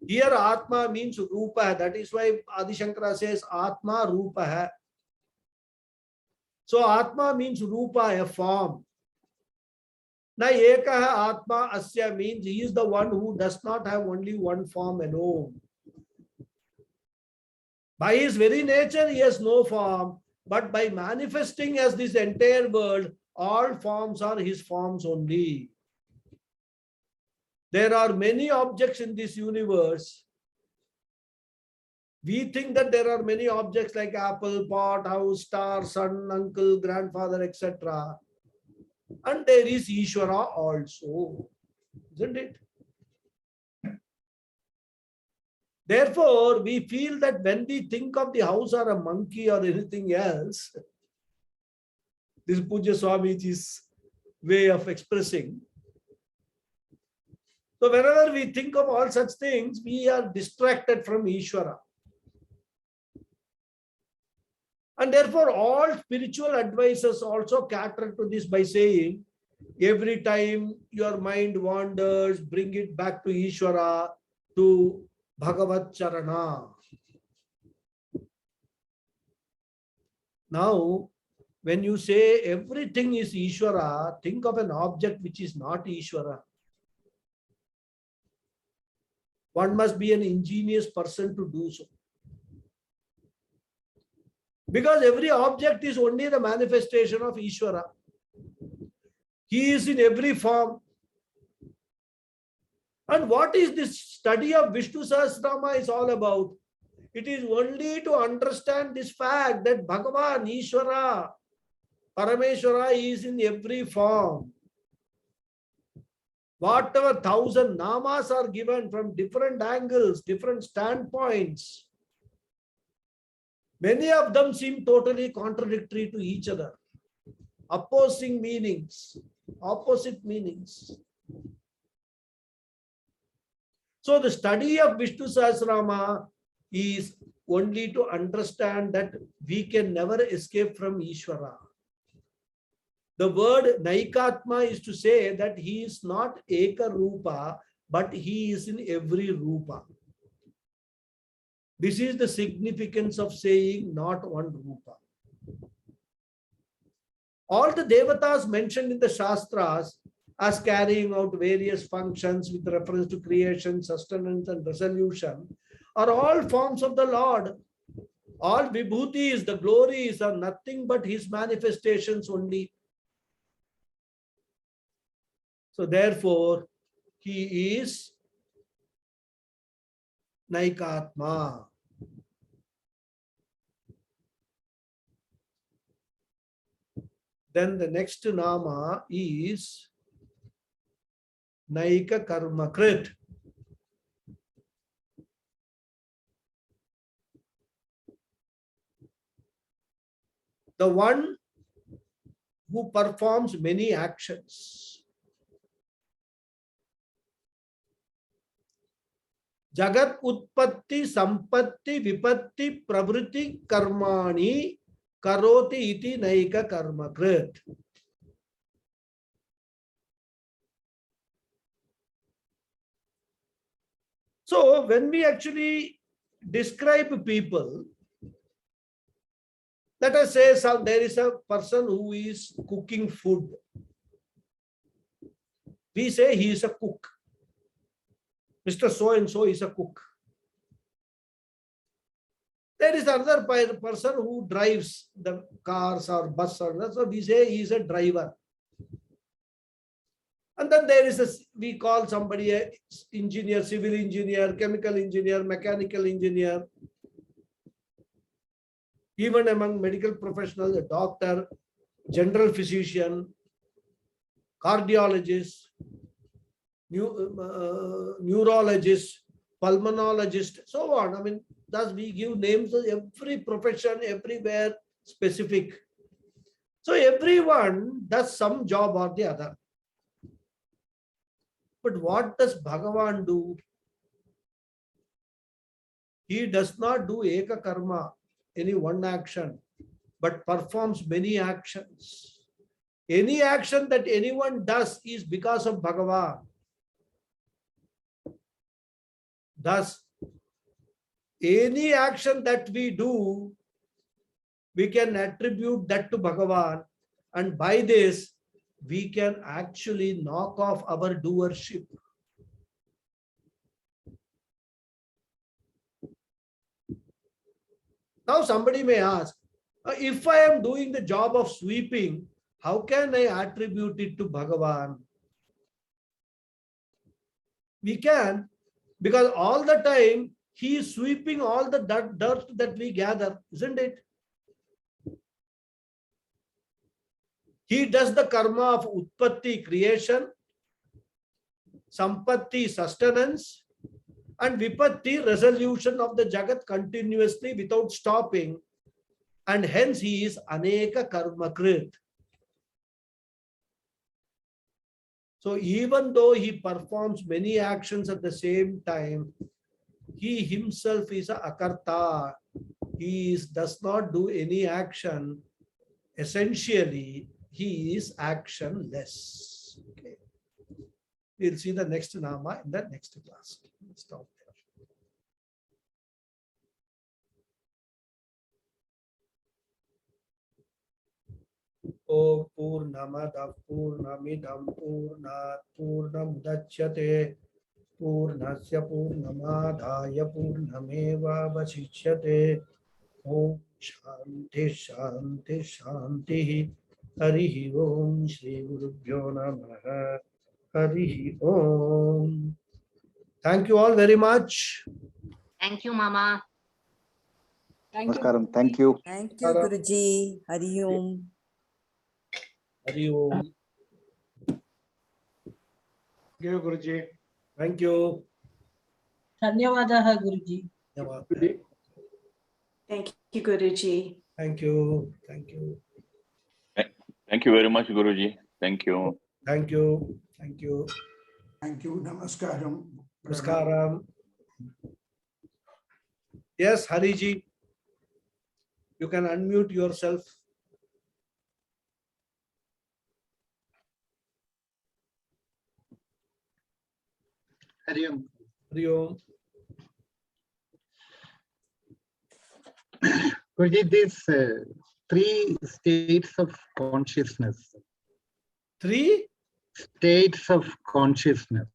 Here Atma means Rupa. That is why Adi Shankara says Atma Rupa. So Atma means Rupa, a form. Na ekaha Atma asya means he is the one who does not have only one form alone. By his very nature, he has no form, but by manifesting as this entire world, all forms are his forms only. There are many objects in this universe. We think that there are many objects like apple, pot, house, star, son, uncle, grandfather, etc. And there is Ishvara also, isn't it? Therefore, we feel that when we think of the house or a monkey or anything else, this is Pujya Swamiji's way of expressing. So whenever we think of all such things, we are distracted from Ishvara. And therefore, all spiritual advisors also cater to this by saying, every time your mind wanders, bring it back to Ishvara, to Bhagavat Charana. Now, when you say everything is Ishvara, think of an object which is not Ishvara. One must be an ingenious person to do so. Because every object is only the manifestation of Ishvara. He is in every form. And what is this study of Vishnu Sahasranama is all about? It is only to understand this fact that Bhagavan, Ishvara, Parameshwara is in every form. Whatever 1,000 namas are given from different angles, different standpoints, many of them seem totally contradictory to each other. Opposing meanings, opposite meanings. So the study of Vishnu Sahasranama is only to understand that we can never escape from Ishvara. The word Naikatma is to say that he is not Eka Rupa, but he is in every Rupa. This is the significance of saying not one Rupa. All the Devatas mentioned in the Shastras as carrying out various functions with reference to creation, sustenance, and resolution are all forms of the Lord. All vibhutis, the glories, are nothing but his manifestations only. So therefore, he is Naikatma. Then the next nama is Naika Karmakrit. The one who performs many actions. Jagat Utpatti, Sampatti, Vipatti, Pravritti, Karmani, Karoti iti Naika Karmakrit. So when we actually describe people, let us say there is a person who is cooking food. We say he is a cook. Mr. So-and-so is a cook. There is another person who drives the cars or bus, or so we say he is a driver. And then there is we call somebody a engineer, civil engineer, chemical engineer, mechanical engineer. Even among medical professionals, a doctor, general physician, cardiologist, neurologist, pulmonologist, so on. I mean, thus we give names of every profession, everywhere specific. So everyone does some job or the other. But what does Bhagavan do? He does not do Eka Karma, any one action, but performs many actions. Any action that anyone does is because of Bhagavan. Thus, any action that we do, we can attribute that to Bhagavan, and by this, we can actually knock off our doership. Now somebody may ask, if I am doing the job of sweeping, how can I attribute it to Bhagavan? We can, because all the time he is sweeping all the dirt that we gather, isn't it? He does the karma of Utpatti, creation, Sampatti, sustenance, and Vipatti, resolution of the Jagat continuously without stopping. And hence he is Aneka Karmakrit. So even though he performs many actions at the same time, he himself is a Akarta. He does not do any action. Essentially, he is actionless. Okay. We'll see the next Nama in the next class. Let's stop there. Om Purnamada Purnamidam Purnat Purnamudachyate Purnasya Purnamadaya Purnameva Vasichyate Om Shanti, Shanti, Shanti. Harihi Om Shri Gurubhyo Namaha. Harihi Om. Thank you all very much. Thank you, Mama. Thank you. Namaskaram. Thank you. Thank you, Guruji. Hari Om. Hari Om. Thank you, Guruji. Thank you. Dhanyawadaha, Guruji. Thank you, Guruji. Thank you. Thank you. Thank you very much, Guruji. Thank you. Thank you. Thank you. Thank you. Namaskaram. Namaskaram. Yes, Hariji. You can unmute yourself. Hari Om. Hari Om. Guruji, these three states of consciousness. Three States of consciousness.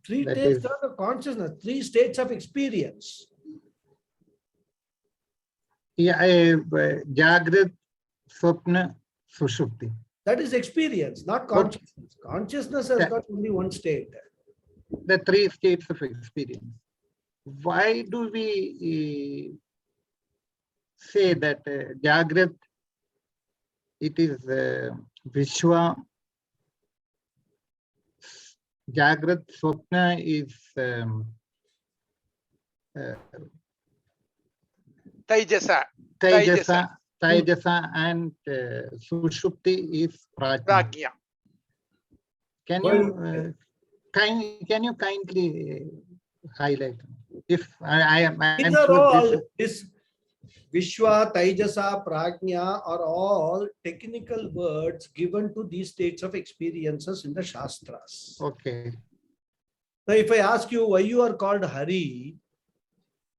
That states is- of consciousness, three states of experience. Yeah, Jagrat, Swapna, Sushupti. That is experience, not consciousness. Consciousness has got only one state. The three states of experience. Why do we say that Jagrat, it is Vishwa, Jagrat, Swapna is Taijasa. Taijasa, and Sushupti is Prajna. Pragya. Can you kindly highlight? If I am These are sure all, this Vishwa, Taijasa, Prajna are all technical words given to these states of experiences in the Shastras. Okay. Now, if I ask you why you are called Hari,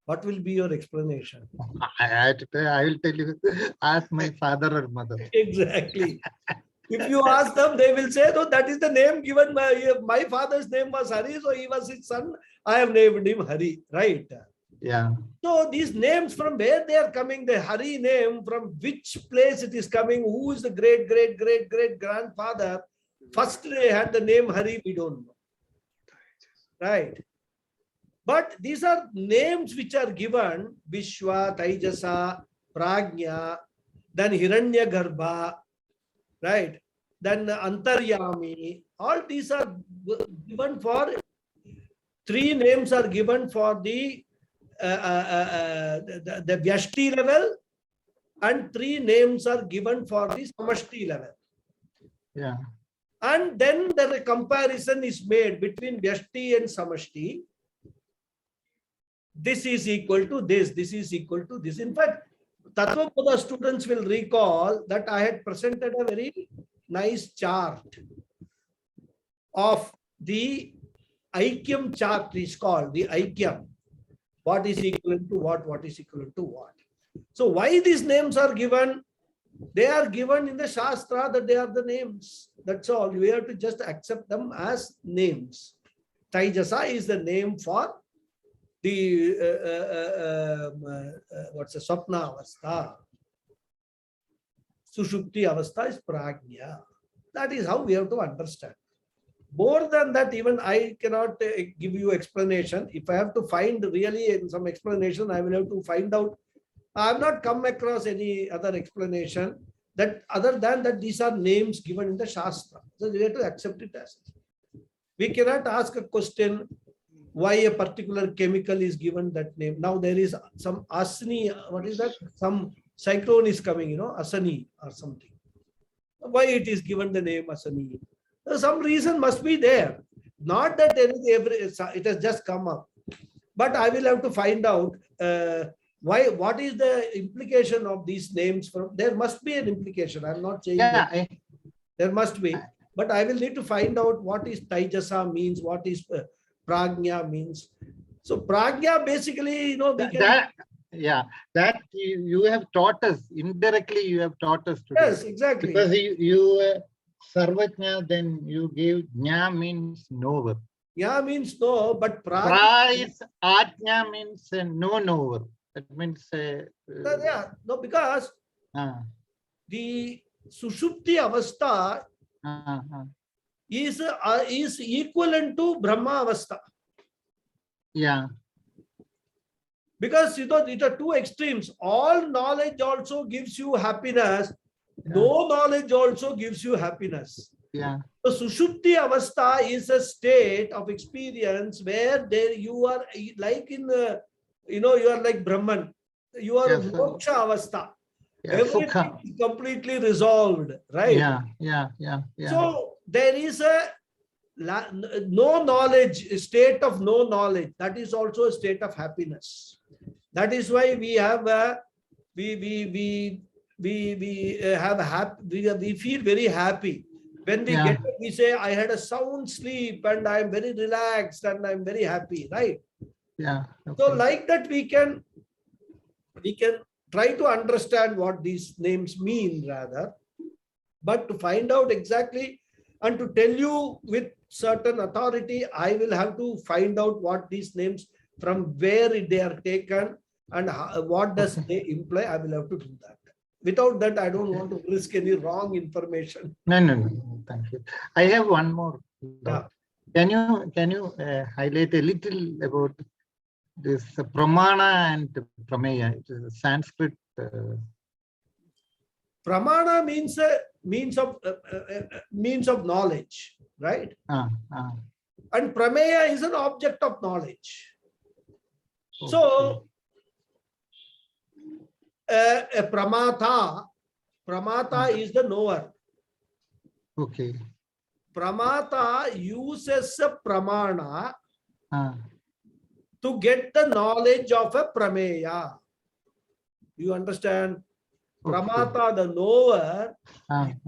what will be your explanation? I will tell you, ask my father or mother. Exactly. If you ask them, they will say, no, that is the name given. My father's name was Hari, so he was his son. I have named him Hari, right? Yeah. So these names, from where they are coming, the Hari name, from which place it is coming, who is the great grandfather, first they had the name Hari, we don't know. Right? But these are names which are given, Vishwa, Taijasa, Prajna, then Hiranyagarbha, right? Then Antaryami. All these are given for, three names are given for the Vyashti level, and three names are given for the Samashti level. Yeah. And then the comparison is made between Vyashti and Samashti. This is equal to this, this is equal to this. In fact, Tattvaboda students will recall that I had presented a very nice chart of the Aikyam chart, is called the Aikyam. What is equivalent to what is equivalent to what. So why these names are given? They are given in the Shastra that they are the names. That's all. We have to just accept them as names. Taijasa is the name for the what's the Swapna Avastha. Sushupti Avastha is Prajna. That is how we have to understand. More than that, even I cannot give you explanation. If I have to find really some explanation, I will have to find out. I have not come across any other explanation that other than that these are names given in the Shastra. So we have to accept it as. We cannot ask a question why a particular chemical is given that name. Now there is some Asani, what is that? Some cyclone is coming, Asani or something. Why it is given the name Asani? Some reason must be there. Not that it has just come up. But I will have to find out what is the implication of these names. There must be an implication. I'm not saying that. There must be. But I will need to find out what is Taijasa means, what is Prajna means. So Prajna basically, we can... That you have taught us, indirectly you have taught us today. Yes, exactly. Because you Sarvajna, then you gave Jna means knower. Jna means no, but Pra is Ajna means no knower. That means Yeah, no, because the Sushupti Avastha is equivalent to Brahma Avastha. yeah, Because it are two extremes. All knowledge also gives you happiness. No knowledge also gives you happiness. yeah, So Sushupti Avastha is a state of experience where there you are like in you are like Brahman. You are yes, Moksha Avastha. yeah, Everything Sukha. is completely resolved, right? Yeah. So there is a no knowledge, state of no knowledge. That is also a state of happiness. That is why we have we have we feel very happy when we get up, we say I had a sound sleep and I am very relaxed and I am very happy, right? Yeah. So like that we can try to understand what these names mean rather, but to find out exactly and to tell you with certain authority, I will have to find out what these names, from where they are taken and how, what does they imply. I will have to do that. Without that, I don't want to risk any wrong information. No. Thank you. I have one more. Yeah. Can you highlight a little about this pramana and prameya? It is a Sanskrit. Pramana means means of knowledge, right? And prameya is an object of knowledge. Okay. So a pramata is the knower. Okay. Pramata uses a pramana to get the knowledge of a prameya. You understand? Pramata, the knower,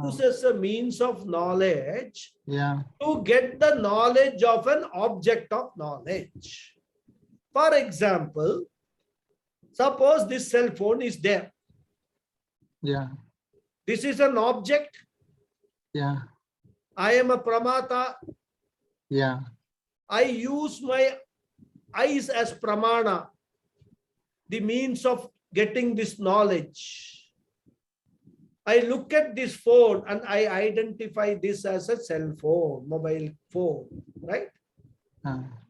uses a means of knowledge to get the knowledge of an object of knowledge. For example, suppose this cell phone is there. Yeah. This is an object. Yeah. I am a pramata. Yeah. I use my eyes as pramana, the means of getting this knowledge. I look at this phone and I identify this as a cell phone, mobile phone, right?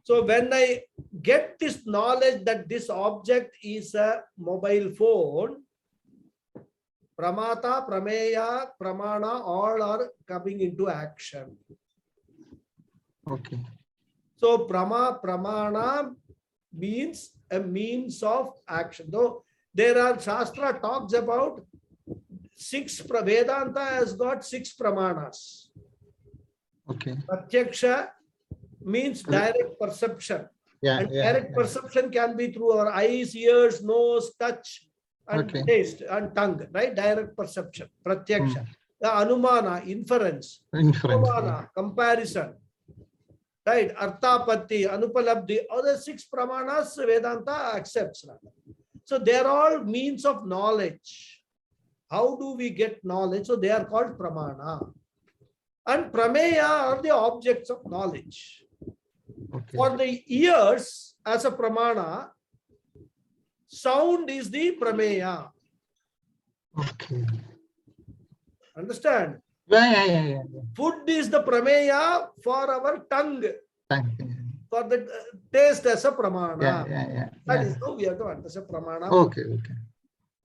So when I get this knowledge that this object is a mobile phone, pramata, prameya, pramana, all are coming into action. Okay. So pramana means a means of action. Though there are Shastra talks about Vedanta has got 6 pramanas. Okay. Pratyaksha means direct perception. And direct perception can be through our eyes, ears, nose, touch, and taste and tongue, right? Direct perception, pratyaksha. The anumana, inference. Anumana, comparison. Right? Arthapatti, anupalabdhi. Other 6 pramanas Vedanta accepts. So they are all means of knowledge. How do we get knowledge? So they are called pramana. And prameya are the objects of knowledge. Okay. For the ears, as a pramana, sound is the prameya. Okay. Understand? Yeah. Food is the prameya for our tongue. Thank you. For the taste as a pramana. Yeah. That is how we have to understand pramana. Okay.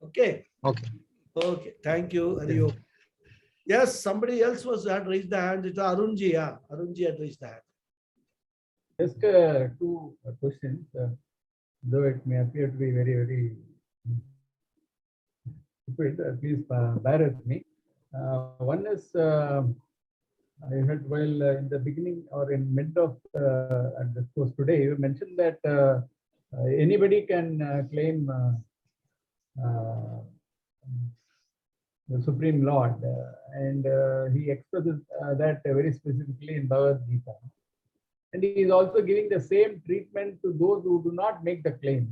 Okay. Thank you. Hariyo. Yes, somebody else had raised the hand. It's Arunji. Yeah. Arunji had raised the hand. Just 2 questions, though it may appear to be very, very stupid, please bear with me. One is, I heard while in the beginning or in mid of the course today, you mentioned that anybody can claim the Supreme Lord, and he expresses that very specifically in Bhagavad Gita. And he is also giving the same treatment to those who do not make the claim.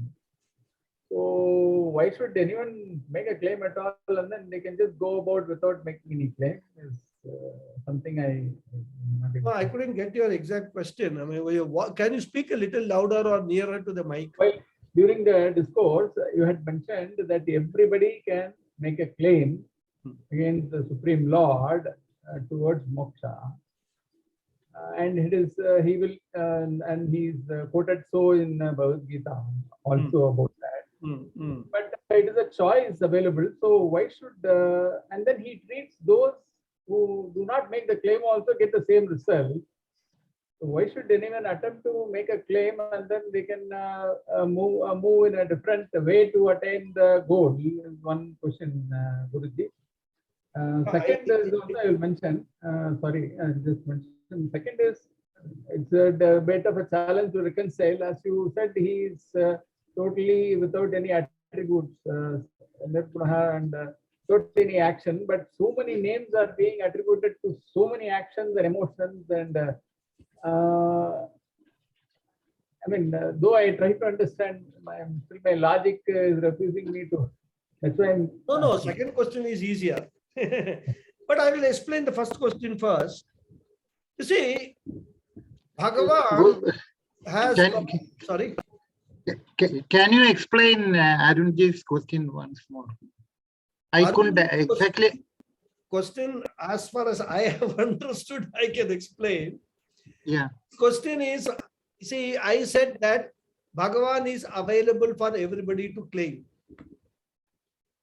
So why should anyone make a claim at all, and then they can just go about without making any claim? Is something I couldn't get your exact question. I mean, can you speak a little louder or nearer to the mic? during the discourse, you had mentioned that everybody can make a claim against the Supreme Lord towards moksha. And it is he will and he's quoted so in Bhagavad Gita also about that. But it is a choice available. So why should and then he treats those who do not make the claim also get the same result. So why should anyone attempt to make a claim and then they can move in a different way to attain the goal? One question, Guruji. Second is also I will mention. Sorry, just mention. Second is it's a bit of a challenge to reconcile. As you said, he is totally without any attributes and without any action. But so many names are being attributed to so many actions and emotions and. I mean, though I try to understand, my logic is refusing me to. That's why I'm. No. Second question is easier. But I will explain the first question first. You see, Bhagavan has. Sorry. Can you explain Arunji's question once more? I couldn't exactly. Question, as far as I have understood, I can explain. Yeah. Question is, see, I said that Bhagavan is available for everybody to claim.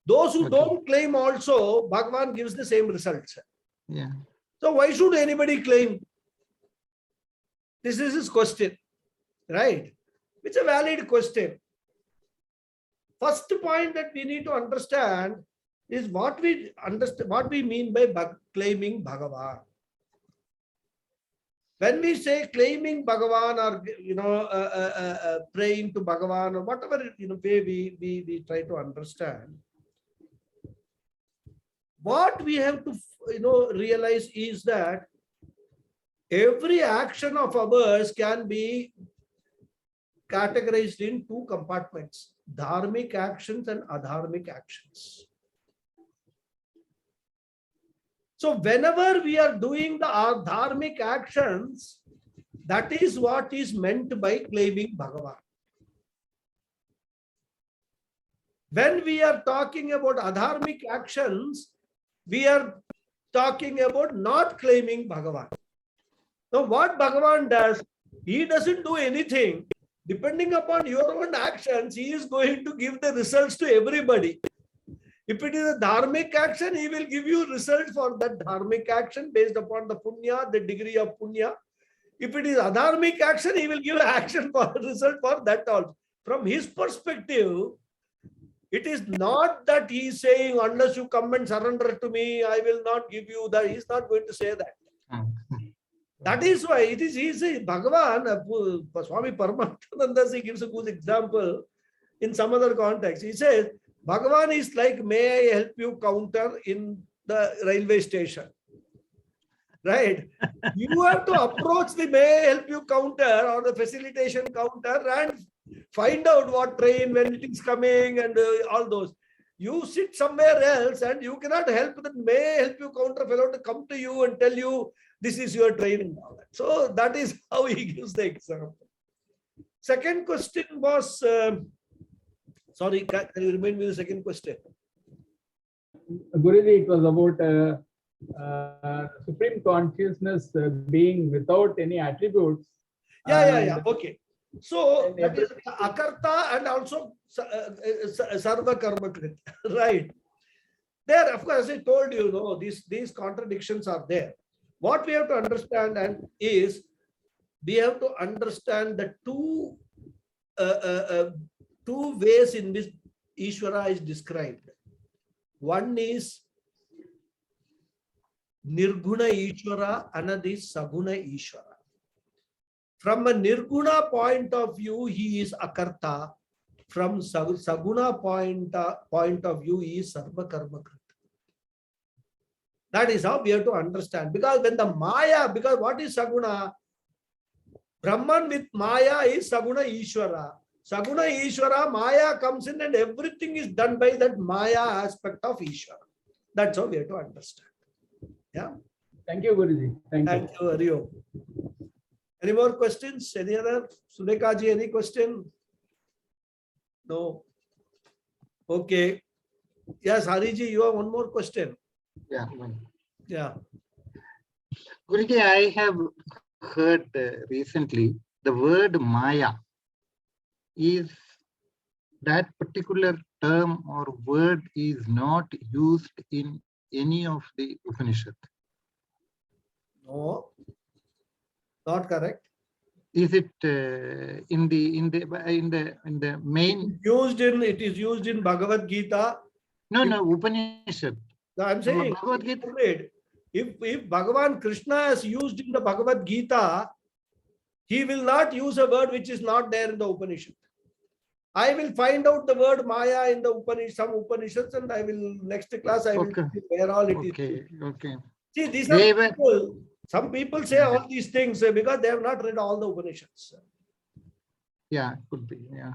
Those who don't claim also, Bhagavan gives the same results. Yeah. So why should anybody claim? This is his question, right? It's a valid question. First point that we need to understand is what we mean by claiming Bhagavan. When we say claiming Bhagavan or praying to Bhagavan or whatever way we try to understand, what we have to realize is that every action of ours can be categorized in two compartments: dharmic actions and adharmic actions. So whenever we are doing the dharmic actions, that is what is meant by claiming Bhagavan. When we are talking about adharmic actions, we are talking about not claiming Bhagavan. Now what Bhagavan does, he doesn't do anything. Depending upon your own actions, he is going to give the results to everybody. If it is a dharmic action, he will give you results for that dharmic action based upon the punya, the degree of punya. If it is adharmic action, he will give action for result for that also. From his perspective, it is not that he is saying, unless you come and surrender to me, I will not give you that. He is not going to say that. That is why it is easy. Bhagavan, Swami Paramatmananda gives a good example in some other context. He says, Bhagavan is like, may I help you counter in the railway station. Right? You have to approach the may I help you counter or the facilitation counter and find out what train, when it is coming and all those. You sit somewhere else and you cannot help the may I help you counter fellow to come to you and tell you this is your train. So that is how he gives the example. Second question was, sorry, can you remind me the second question? Guruji, it was about supreme consciousness being without any attributes. Yeah. Okay. So that is akarta and also sarva karma krit, right? There, of course, as I told you, these contradictions are there. What we have to understand is we have to understand the two ways in which Ishvara is described. One is Nirguna Ishvara, another is Saguna Ishvara. From a Nirguna point of view, he is Akarta. From Saguna point of view, he is Sarva Karma Krita. That is how we have to understand. Because when the Maya, because what is Saguna? Brahman with Maya is Saguna Ishvara. Saguna Ishvara, Maya comes in and everything is done by that Maya aspect of Ishvara. That's how we have to understand. Yeah. Thank you, Guruji. Thank you. Hari Om. Any more questions? Any other? Sunekaji, any question? No. Okay. Yes, Hariji, you have one more question. Yeah. One. Yeah. Guruji, I have heard recently the word Maya. Is that particular term or word is not used in any of the Upanishad? No. Not correct. Is it in the main? It is used in Bhagavad Gita. No, Upanishad. I'm saying, Bhagavad Gita. if Bhagavan Krishna is used in the Bhagavad Gita, he will not use a word which is not there in the Upanishad. I will find out the word Maya in the Upanishad, some Upanishads, and I will next class I will Okay. tell you where all it is. Okay. See, these They are were- people. Some people say all these things because they have not read all the Upanishads. Yeah, could be. Yeah.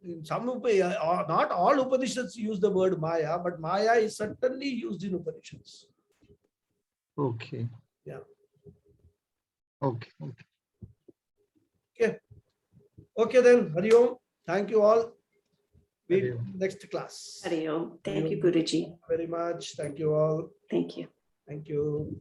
In some not all Upanishads use the word Maya, but Maya is certainly used in Upanishads. Okay. Yeah. Okay. Okay then, Hari Om. Thank you all. Meet Hari Om. next class. Hari Om. Thank Hari you, Om. Guruji. Very much. Thank you all. Thank you. Thank you.